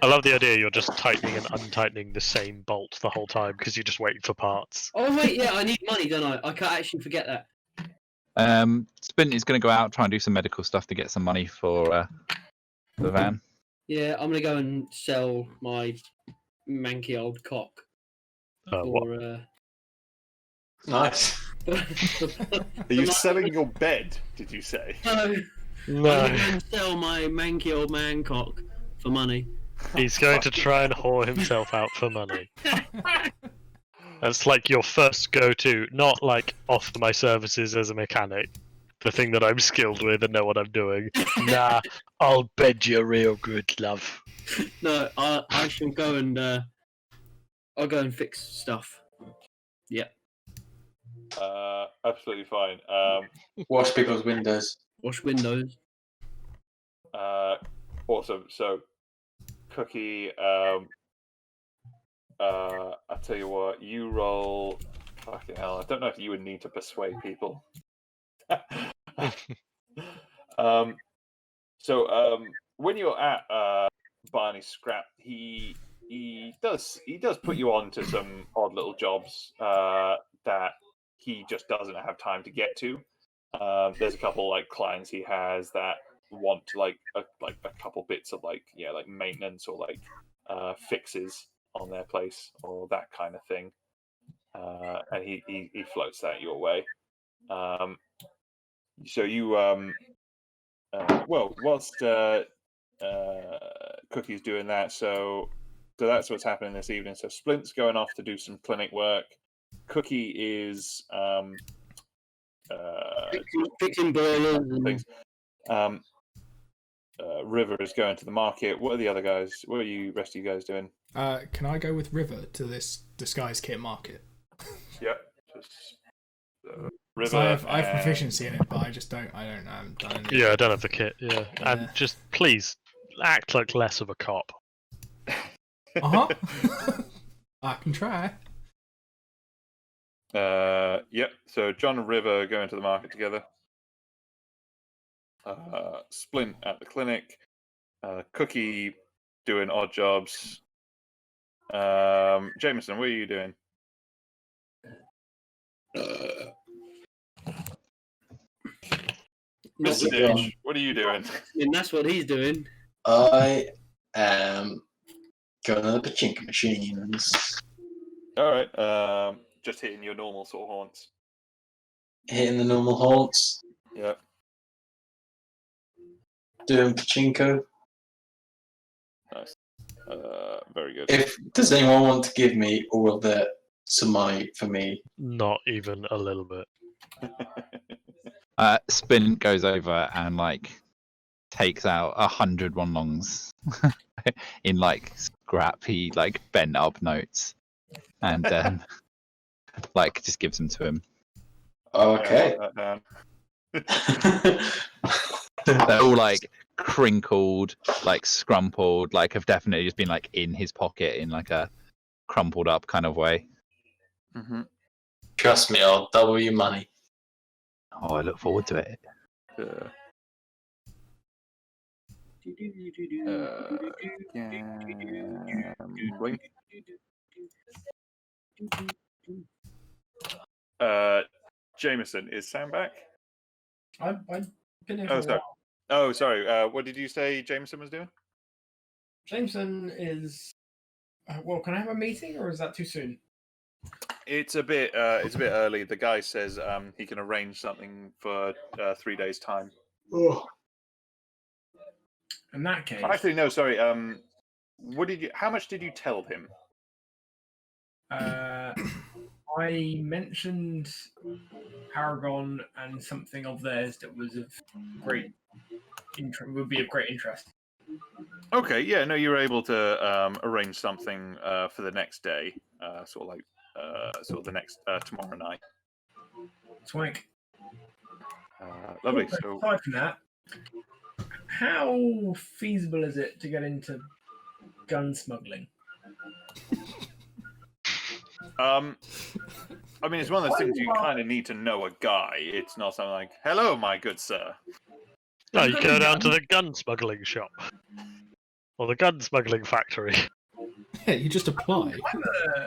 I love the idea you're just tightening and untightening the same bolt the whole time because you're just waiting for parts. Oh wait, yeah, I need money, don't I? I can't actually forget that. Splint is going to go out, try and do some medical stuff to get some money for the van. Yeah, I'm gonna go and sell my manky old cock What? for. Nice. Are you selling your bed? Did you say? No, I'm No, gonna go and sell my manky old man cock for money. he's going to try and whore himself out for money. That's like your first go-to, not like offer my services as a mechanic, the thing that I'm skilled with and know what I'm doing. Nah, I'll bed you real good, love. No, I shall go and I'll go and fix stuff. Yeah, Absolutely fine. Wash people's windows. wash windows. Awesome. So, Cookie. I tell you what, you roll. Fucking hell! I don't know if you would need to persuade people. When you're at Barney's scrap, he does put you on to some odd little jobs that he just doesn't have time to get to. There's a couple like clients he has that want like a couple bits of like maintenance or like fixes on their place or that kind of thing, and he floats that your way. So you whilst Cookie's doing that, so that's what's happening this evening. So Splint's going off to do some clinic work. Cookie is Fixing boilers and things. River is going to the market. What are the other guys? What are you rest of you guys doing? Can I go with River to this disguise kit market? Yep. So River. I have and- proficiency in it, but I haven't done any. Yeah, I don't have the kit. Yeah, Yeah. and just please act like less of a cop. Uh huh. I can try. Yep. So John and River go into the market together. Splint at the clinic. Cookie doing odd jobs. Jameson, what are you doing? Not Mr. with John. Ditch. What are you doing? And that's what he's doing. I am going to the pachinko machines, All right. Just hitting your normal sort of haunts. hitting the normal haunts, Yep. doing pachinko. Nice. Very good. If does anyone want to give me all of the samai for me? Not even a little bit. Spin goes over and like takes out 100 longs in like scrappy, like bent up notes, and like just gives them to him. Okay. Write that down. They're all like crinkled, like scrumpled, like have definitely just been like in his pocket in like a crumpled up kind of way. Mm-hmm. Trust me, I'll double your money. Oh, I look forward to it. Gambling. Jameson, is Sam back? I've been here for Oh, a sorry. while. Oh, sorry. What did you say Jameson was doing? Jameson is. Well, can I have a meeting, or is that too soon? It's a bit early. The guy says he can arrange something for 3 days' time. Oh. In that case, Actually, no, sorry. How much did you tell him? I mentioned Paragon and something of theirs that was of great would be of great interest. Okay, yeah, no, you were able to arrange something for the next day, sort of the next tomorrow night. Swank. Lovely. So, Aside from that, how feasible is it to get into gun smuggling? I mean, it's one of those things you kind of need to know a guy. It's not something like, "Hello, my good sir." No, you go down to the gun smuggling shop. Or the gun smuggling factory. Yeah, you just apply.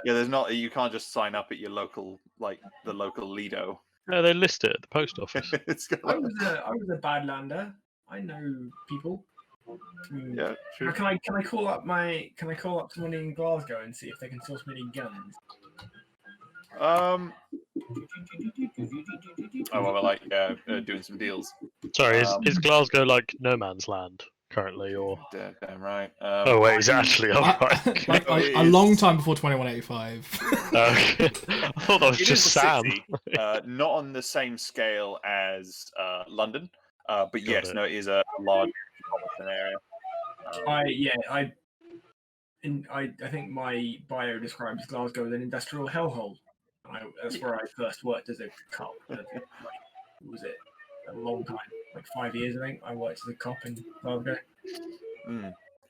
Yeah, there's not. You can't just sign up at your local, like the local Lido. No, they list it at the post office. It's got, I was a badlander. I know people. yeah, true. Can I call up someone in Glasgow and see if they can source me any guns? Oh, well, like doing some deals. Sorry, is Glasgow like no man's land currently, or? Damn right. Oh wait, is it actually alright? Like No, it a long is- time before 2185. Okay. I thought that was It just is a Sam. city, not on the same scale as London, but yes, it. no, it is a large metropolitan area. I think my bio describes Glasgow as an industrial hellhole. That's where I first worked as a cop. What was it? A long time, like 5 years, I think. I worked as a cop in Glasgow.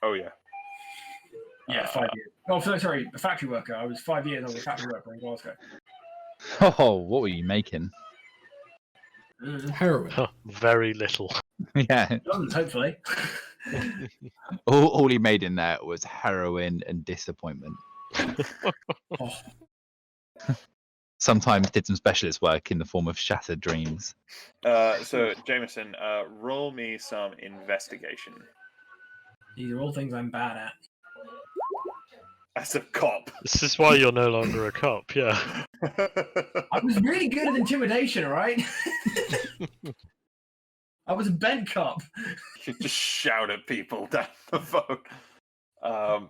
Oh yeah. Yeah, 5 years. Oh, sorry, a factory worker. I was 5 years. I was a factory worker in Glasgow. Oh, what were you making? Heroin. Huh, very little. Yeah, Guns, hopefully. all he made in there was heroin and disappointment. Oh, Sometimes did some specialist work in the form of shattered dreams. So Jameson, roll me some investigation. these are all things I'm bad at. As a cop. This is why you're no longer a cop, yeah. I was really good at intimidation, all right? I was a bed cop. You just shout at people down the phone.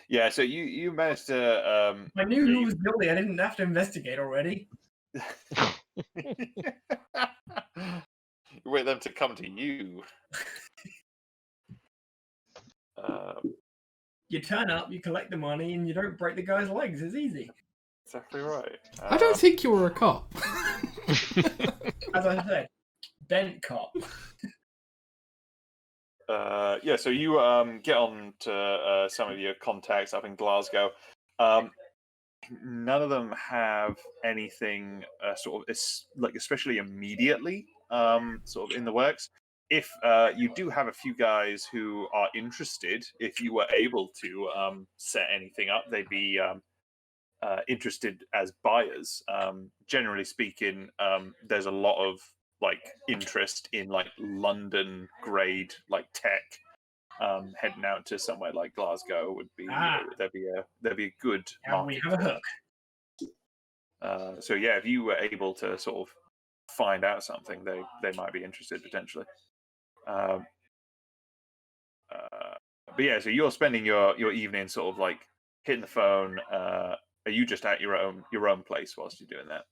Yeah, so you managed to. I knew who was guilty. I didn't have to investigate already. Wait them to come to you. You turn up, you collect the money, and you don't break the guy's legs. It's easy. Exactly right. I don't think you were a cop. As I said, bent cop. Yeah, so you get on to some of your contacts up in Glasgow. None of them have anything sort of like especially immediately sort of in the works. If you do have a few guys who are interested, if you were able to set anything up, they'd be interested as buyers. Generally speaking, there's a lot of like interest in like London grade like tech. Heading out to somewhere like Glasgow would be there'd be a good And we market have a for hook. it. So yeah, if you were able to sort of find out something, they might be interested potentially. But yeah, so you're spending your evening sort of like hitting the phone. Are you just at your own place whilst you're doing that?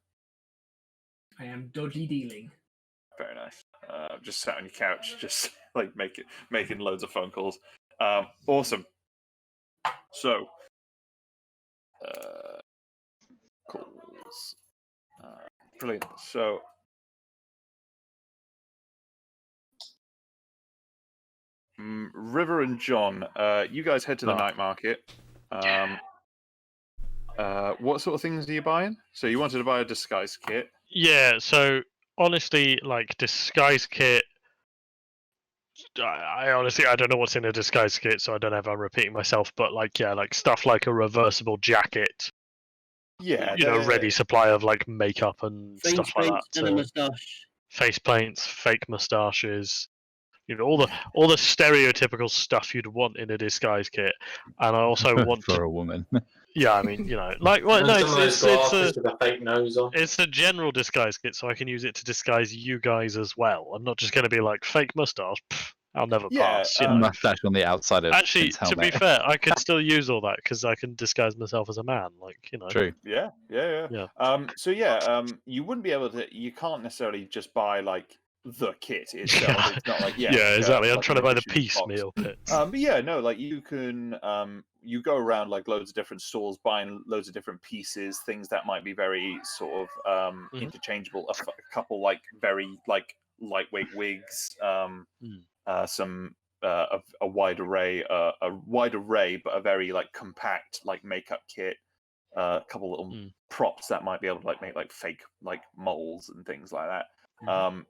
I am dodgy dealing. Very nice. Just sat on your couch, just like making loads of phone calls. Awesome. So, calls. Brilliant. So, River and John, you guys head to the night market. What sort of things are you buying? So you wanted to buy a disguise kit. Yeah, so honestly, like disguise kit. I honestly I don't know what's in a disguise kit, so I don't know if I'm repeating myself. But like like stuff like a reversible jacket. Yeah, Ready supply of like makeup and Face stuff like that. paint and a moustache. Face paints, fake moustaches. All the stereotypical stuff you'd want in a disguise kit. And I also want for a woman. Yeah, I mean, like well, no, Some of those glasses with a fake nose on. it's a general disguise kit, so I can use it to disguise you guys as well. I'm not just going to be like fake mustache. I'll never pass. Mustache on the outside of Actually, his helmet. to be fair, I could still use all that because I can disguise myself as a man. True. Yeah. So yeah, you wouldn't be able to. You can't necessarily just buy like the kit itself. Yeah. It's not like Exactly. I'm like trying to buy the edition box. piecemeal bits. But yeah, no, like you can you go around like loads of different stores buying loads of different pieces, things that might be very sort of interchangeable. A couple like very like lightweight wigs, some a wide array, but a very like compact like makeup kit. A couple little props that might be able to like make like fake like moles and things like that.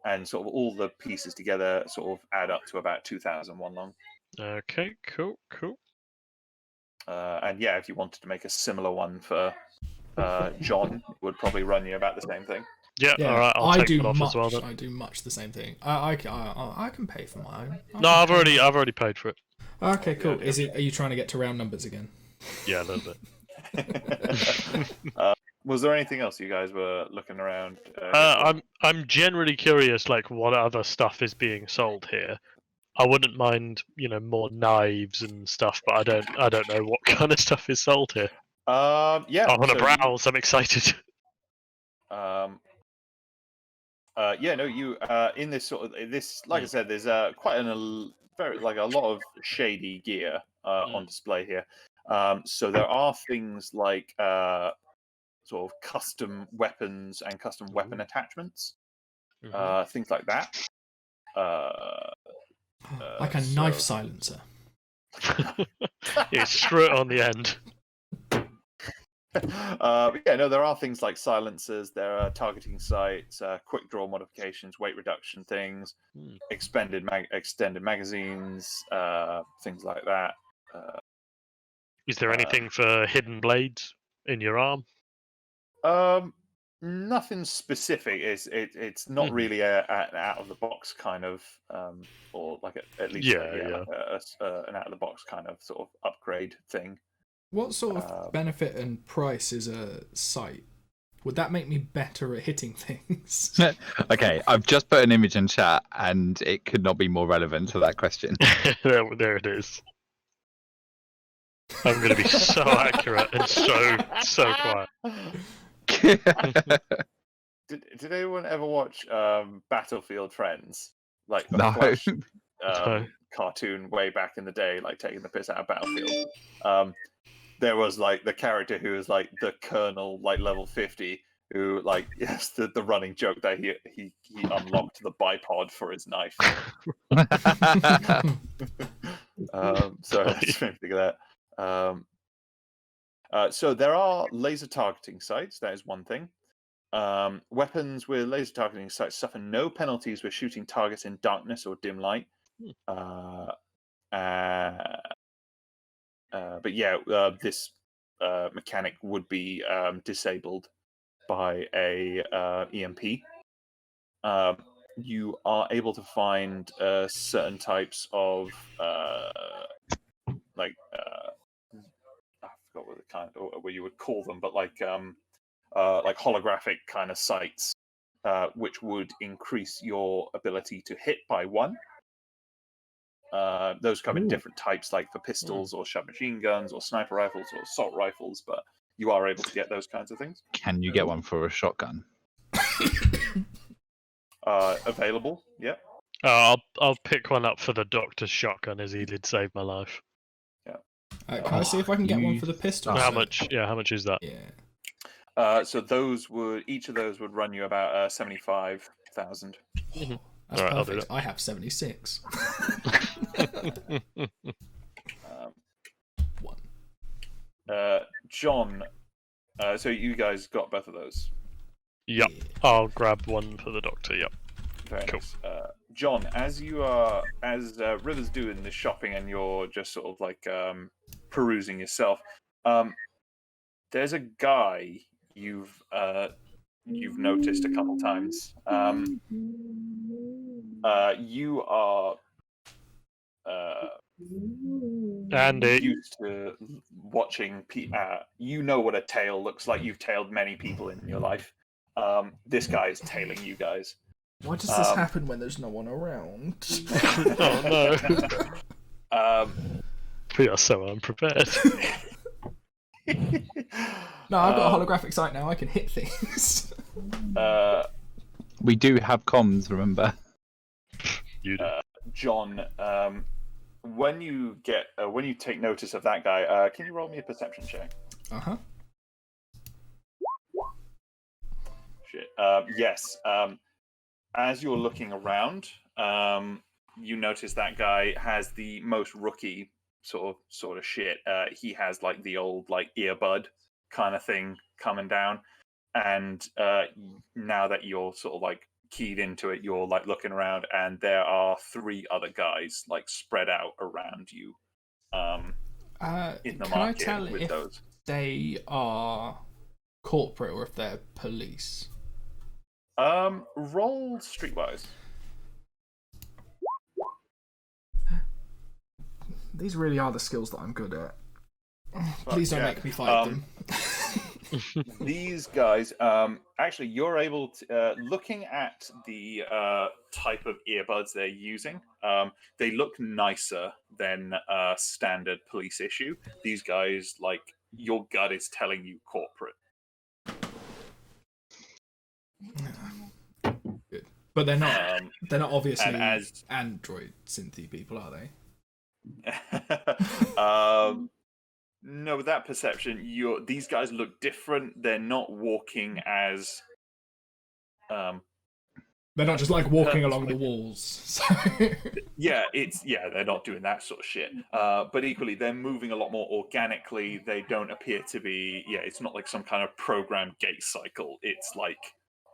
And sort of all the pieces together sort of add up to about 2,001 long. Okay, cool. And yeah, if you wanted to make a similar one for John, it would probably run you about the same thing. Yeah, all right. I'll take that off as well. Then. I do much the same thing. I can pay for my own. No, I've already paid for it. Okay, cool. Are you trying to get to round numbers again? Yeah, a little bit. Was there anything else you guys were looking around? I'm generally curious, like what other stuff is being sold here. I wouldn't mind, more knives and stuff, but I don't know what kind of stuff is sold here. Yeah. I want to browse. I'm excited. You in this sort of this, like I said, there's quite a lot of shady gear on display here. So there are things like sort of custom weapons and custom weapon attachments, things like that. Like a knife silencer. Yeah, screw it on the end. There are things like silencers, there are targeting sights, quick draw modifications, weight reduction things, extended magazines, things like that. Is there anything for hidden blades in your arm? Nothing specific. It's not really an out of the box kind of, or like at least an out of the box kind of sort of upgrade thing. What sort of benefit and price is a sight? Would that make me better at hitting things? Okay, I've just put an image in chat, and it could not be more relevant to that question. There it is. I'm going to be so accurate and so quiet. Did anyone ever watch Battlefield Friends? Like a No. Flash cartoon way back in the day, like taking the piss out of Battlefield. There was like the character who was like the Colonel, like level 50, who like yes, the running joke that he unlocked the bipod for his knife. So let's think of that. So there are laser targeting sights. That is one thing. Weapons with laser targeting sights suffer no penalties with shooting targets in darkness or dim light. But yeah, this mechanic would be disabled by a EMP. You are able to find certain types of like I forgot what the kind or what you would call them, but like holographic kind of sights, which would increase your ability to hit by 1. Those come in different types, like for pistols or submachine guns or sniper rifles or assault rifles, but you are able to get those kinds of things. Can you get one for a shotgun? Available, yeah. I'll pick one up for the doctor's shotgun, as he did save my life. Can I see if I can get one for the pistol? How much? Yeah, how much is that? Yeah. So each of those would run you about 75,000. That's All right, I'll do perfect. I have 76. John, so you guys got both of those. Yep. Yeah. I'll grab one for the doctor. Yep. Very Cool. nice. John, as River's doing the shopping and you're just sort of like perusing yourself, there's a guy you've noticed a couple times. You are Andy. used to watching. You know what a tail looks like. You've tailed many people in your life. This guy is tailing you guys. Why does this happen when there's no one around? Oh no. We are so unprepared. No, I've got a holographic sight now. I can hit things. We do have comms, remember? You do. John, when you take notice of that guy, can you roll me a perception check? Uh-huh. Shit. Yes. As you're looking around, you notice that guy has the most rookie sort of shit. He has like the old like earbud kind of thing coming down, and now that you're sort of like keyed into it, you're like looking around, and there are 3 other guys like spread out around you. In the can I market tell with if those. they are corporate or if they're police? Roll streetwise. These really are the skills that I'm good at. Please don't make me fight them. These guys, actually, you're able to, looking at the type of earbuds they're using, they look nicer than standard police issue. These guys, like, your gut is telling you corporate. Good. But they're not. They're not obviously as Android synthy people, are they? No, with that perception, these guys look different. They're not walking as they're not just like walking along the walls. So... yeah, they're not doing that sort of shit. But equally, they're moving a lot more organically. They don't appear to be. Yeah, it's not like some kind of programmed gait cycle. It's like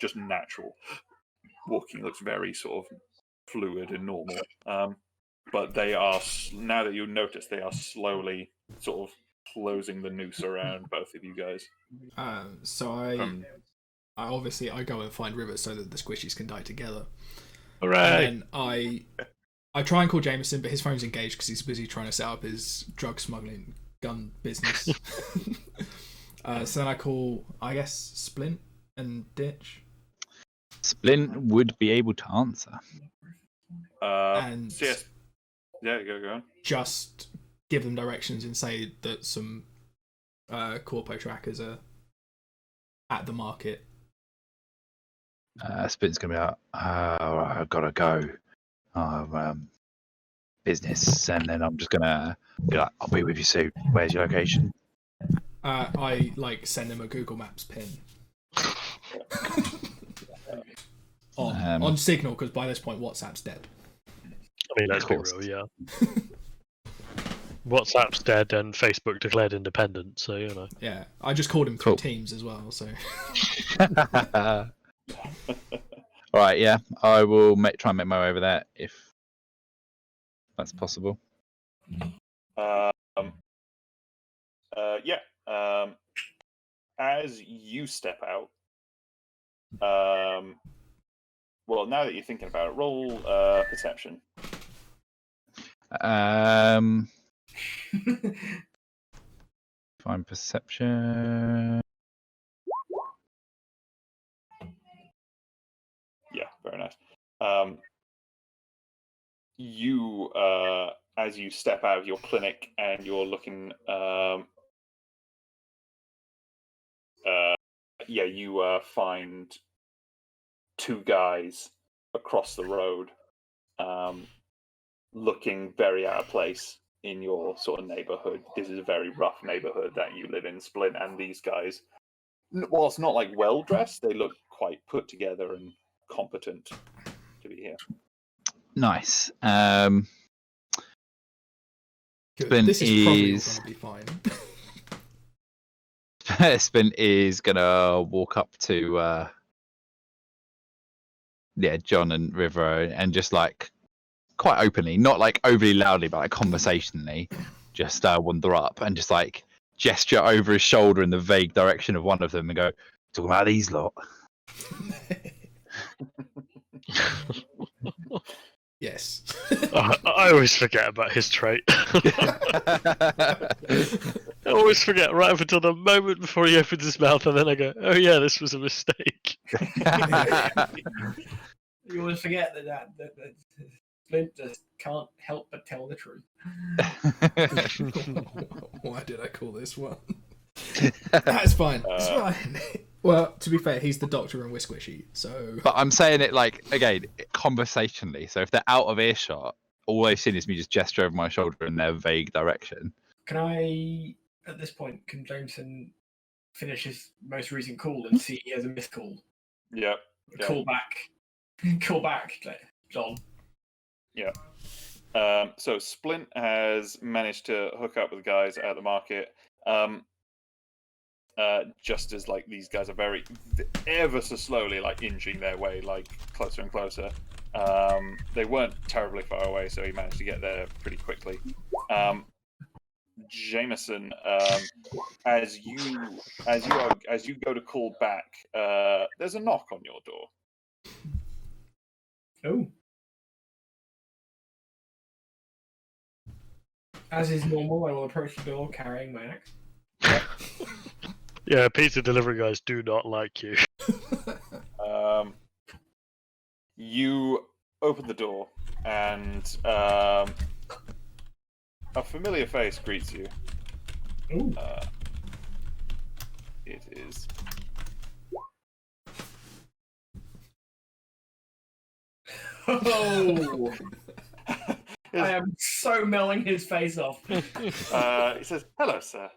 just natural. Walking looks very sort of fluid and normal. But they are, now that you notice, they are slowly sort of closing the noose around both of you guys. So I go and find River so that the squishies can die together. Hooray! And then I try and call Jameson, but his phone's engaged because he's busy trying to set up his drug smuggling gun business. So then I call, I guess, Splint and Ditch. Splint would be able to answer. And so yes. Yeah, go on. Just give them directions and say that some corpo trackers are at the market. Splint's gonna be like, I've gotta go. Business, and then I'm just gonna be like, I'll be with you soon. Where's your location? I like send him a Google Maps pin. On Signal, because by this point WhatsApp's dead. I mean, let's be real, yeah. WhatsApp's dead and Facebook declared independent, so you know. Yeah, I just called him through Teams as well. So. All right, yeah, I will try and make my way over there if that's possible. Yeah. As you step out, well, now that you're thinking about it, roll perception. Find perception. Yeah, very nice. You, as you step out of your clinic and you're looking, you find two guys across the road, looking very out of place in your sort of neighborhood. This is a very rough neighborhood that you live in, Splint, and these guys, whilst not like well dressed, they look quite put together and competent to be here. Nice. This is probably going to be fine. Spin is gonna walk up to John and River and just like quite openly, not like overly loudly, but like conversationally, just wander up and just like gesture over his shoulder in the vague direction of one of them and go, "Talking about these lot." Yes. I always forget about his trait. I always forget right up until the moment before he opens his mouth, and then I go, "Oh yeah, this was a mistake." You always forget that Flint just can't help but tell the truth. Why did I call this one? That's fine. It's fine. Well, to be fair, he's the doctor and Whisquishy, so. But I'm saying it like again, conversationally. So if they're out of earshot, all they've seen is me just gesture over my shoulder in their vague direction. Can I, at this point, can Jameson finish his most recent call and see he has a missed call? Yeah. Call back, John. Yeah. So Splint has managed to hook up with the guys at the market. Just as like these guys are very ever so slowly like inching their way like closer and closer. They weren't terribly far away, so he managed to get there pretty quickly. Jameson, as you go to call back, there's a knock on your door. Oh. As is normal, I will approach the door carrying my axe. Yeah, pizza delivery guys do not like you. You open the door, and a familiar face greets you. Ooh. It is. Oh! I am so melting his face off. He says, "Hello, sir.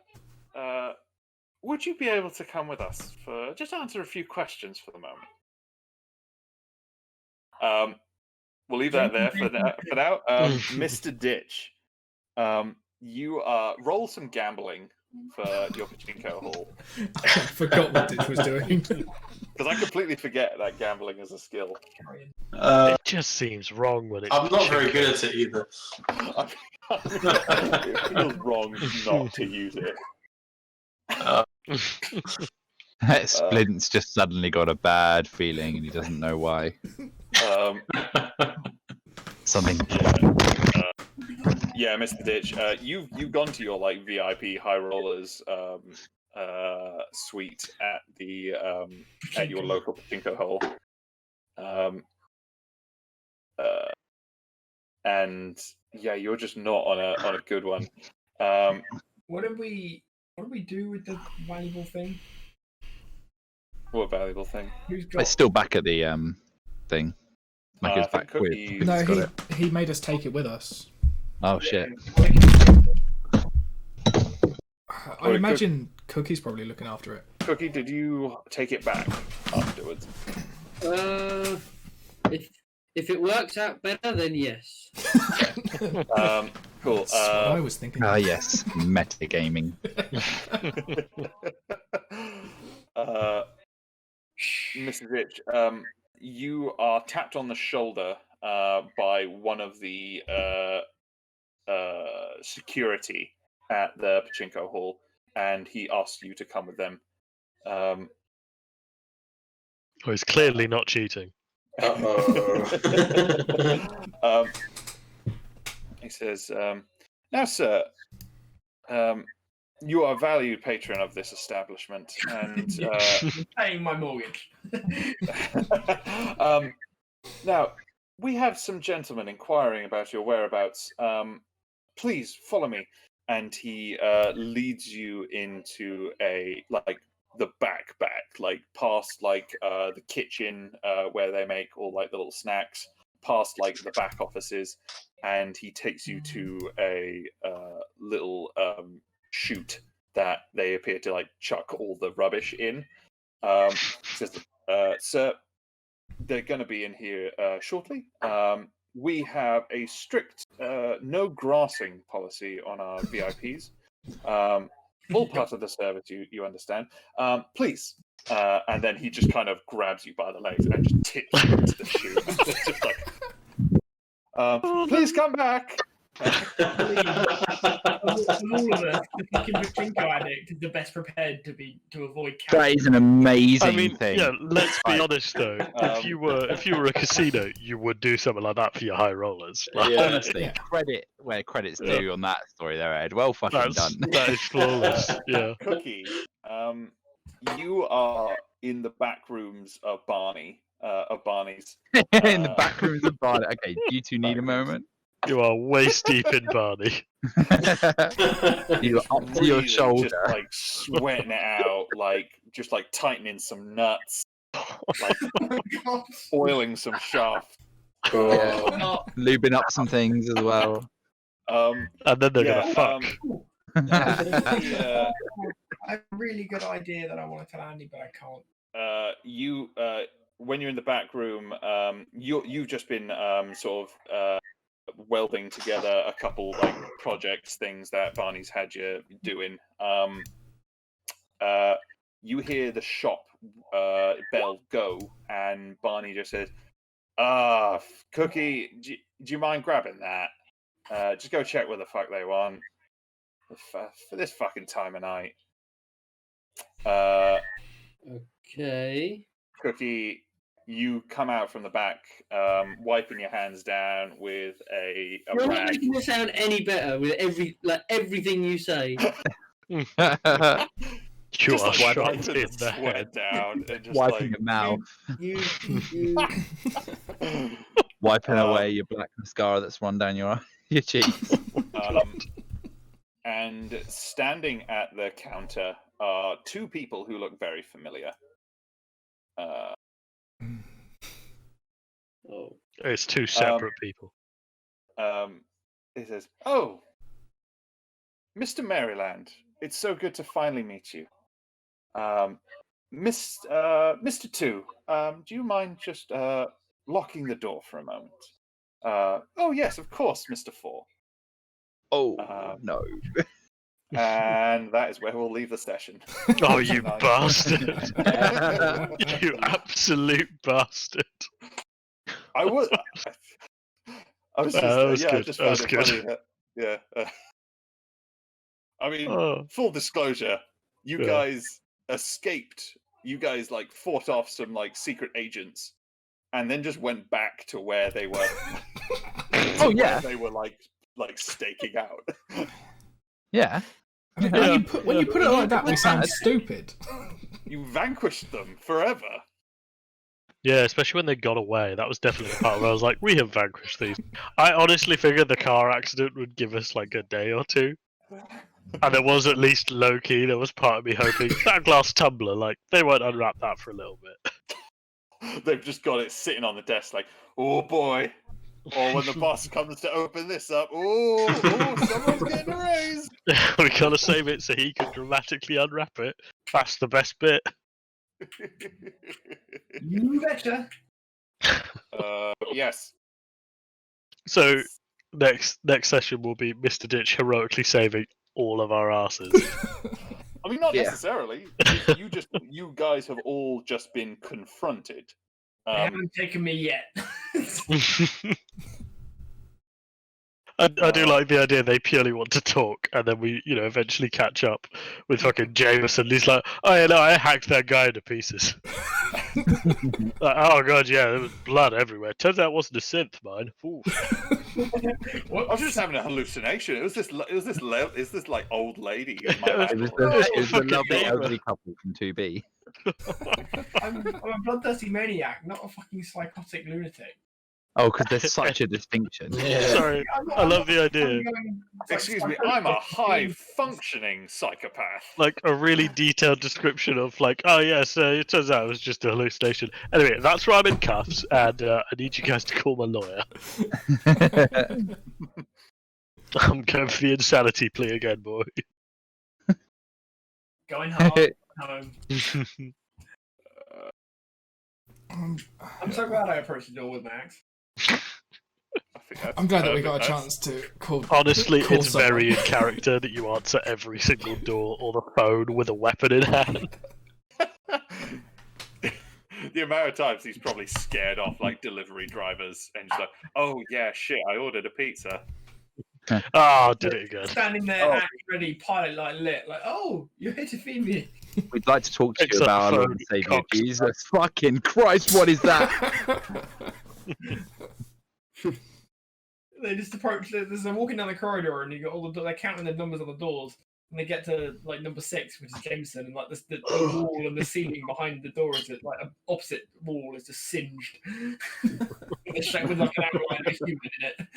Would you be able to come with us for just answer a few questions for the moment?" We'll leave that there for now. Mr. Ditch, you roll some gambling for your pachinko hall. I forgot what Ditch was doing. Because I completely forget that gambling is a skill. It just seems wrong when it's. I'm not very good at it either. It feels wrong not to use it. Splint's just suddenly got a bad feeling and he doesn't know why. Something. Yeah, Mr. Ditch, you've gone to your like VIP high rollers suite at the at your local pachinko hole, and yeah, you're just not on a good one. What did we do with the valuable thing? What valuable thing? Who's got? It's still back at the thing. Like I it's think back with. Cookie- Cookie's No, got it. he made us take it with us. Oh shit. I imagine Cookie's probably looking after it. Cookie, did you take it back up? afterwards. If it works out better, then yes. Cool. That's what I was thinking. Ah, yes, metagaming. Mrs. Rich, you are tapped on the shoulder by one of the security at the pachinko hall, and he asks you to come with them. Oh, he's clearly not cheating. Uh-oh. He says, "Now, sir, you are a valued patron of this establishment, and Paying my mortgage. now we have some gentlemen inquiring about your whereabouts. Please follow me." And he leads you into the back, like past the kitchen where they make all like the little snacks, past like the back offices, and he takes you to a little chute that they appear to like chuck all the rubbish in. Says, "Sir, they're going to be in here shortly. We have a strict no grassing policy on our VIPs. All part of the service, you understand. Please." And then he just kind of grabs you by the legs and just tips you into the chute. It's just like, "Please come back." Of all of us, the fucking pachinko addict is the best prepared to avoid That catching. is an amazing I mean, thing. yeah. Let's be Like- honest though. If you were a casino, you would do something like that for your high rollers. Like, Honestly, Yeah. credit where credit's Yeah. due on that story there, Ed. Well fucking done. that is flawless. Yeah. Cookie, you are in the back rooms of Barney's. In the back rooms of Barnet. Okay, you two need a Back rooms. moment. You are waist deep in Barney. You are up to Really your just shoulder. like sweating it out, just like tightening some nuts, like God. oiling some shaft. God. No, Lubing up some things as well. Um, And then they're yeah, gonna fuck. the, I have a really good idea that I want to tell Andy, but I can't. you when you're in the back room, you've just been sort of welding together a couple like projects, things that Barney's had you doing. You hear the shop bell go, and Barney just says, Cookie, do you mind grabbing that? Just go check what the fuck they want for this fucking time of night." Okay. Cookie, you come out from the back, wiping your hands down with a You're not rag. making it sound any better with everything you say. You Just are like shot wiping in the the sweat head. down and just Wiping like your mouth, You. wiping Um, away your black mascara that's run down your cheeks. and standing at the counter are two people who look very familiar. Oh. It's two separate people. He says, "Oh, Mr. Maryland, it's so good to finally meet you. Mr. Two, do you mind just locking the door for a moment?" "Oh yes, of course, Mr. Four." Oh no. And that is where we'll leave the session. Oh, you Nice. bastard! You absolute bastard! I was just, That was yeah, I good, just that found was it good. funny. Yeah. I mean, Oh, full disclosure, you Yeah. guys escaped. You guys like fought off some like secret agents, and then just went back to where they were. Oh, where yeah. they were like staking out. Yeah. I mean, Yeah. when you put it like that, we sound stupid. You vanquished them forever. yeah, especially when they got away. That was definitely the part where I was like, we have vanquished these. I honestly figured the car accident would give us like a day or two. And it was at least low key. There was part of me hoping that glass tumbler, like, they won't unwrap that for a little bit. They've just got it sitting on the desk, like, oh boy. Or when the boss comes to open this up, oh, someone's getting a raise. We gotta save it so he can dramatically unwrap it. That's the best bit. You betcha. Yes. So next session will be Mr. Ditch heroically saving all of our asses. I mean, not Yeah. necessarily. You guys have all just been confronted. They haven't taken me yet. I do like the idea they purely want to talk, and then we, eventually catch up with fucking Jameson. He's like, "Oh yeah, no, I hacked that guy into pieces." Like, oh god, yeah, there was blood everywhere. Turns out it wasn't a synth, mine. Ooh. I was just having a hallucination. It was this like old lady in my It It was battle. the, it was the fucking lovely neighbour. elderly couple from 2B. I'm a bloodthirsty maniac, not a fucking psychotic lunatic. Oh, because there's such a distinction. Yeah. Sorry, I love the idea. Excuse me, I'm a high-functioning psychopath. Like a really detailed description of like, oh yes, it turns out it was just a hallucination. Anyway, that's why I'm in cuffs, and I need you guys to call my lawyer. I'm going for the insanity plea again, boy. Going hard. Home. I'm so glad I approached the door with Max. I think that's I'm glad that we got a perfect. chance to call. Honestly, call it's someone. very in character that you answer every single door or the phone with a weapon in hand. The amount of times he's probably scared off like delivery drivers and he's like, "Oh yeah, shit, I ordered a pizza." Ah, did it again. Standing there, Oh. act ready, pilot light lit, like, oh, you're here to feed me. We'd like to talk to Picks you up the about our Lord phone, and Savior cocks. Jesus. Fucking Christ, what is that? They just approach. They're walking down the corridor, and you got all they're counting the numbers on the doors, and they get to like number 6, which is Jameson, and like the wall and the ceiling behind the door is like an opposite wall is just singed with like an outline of a human in it.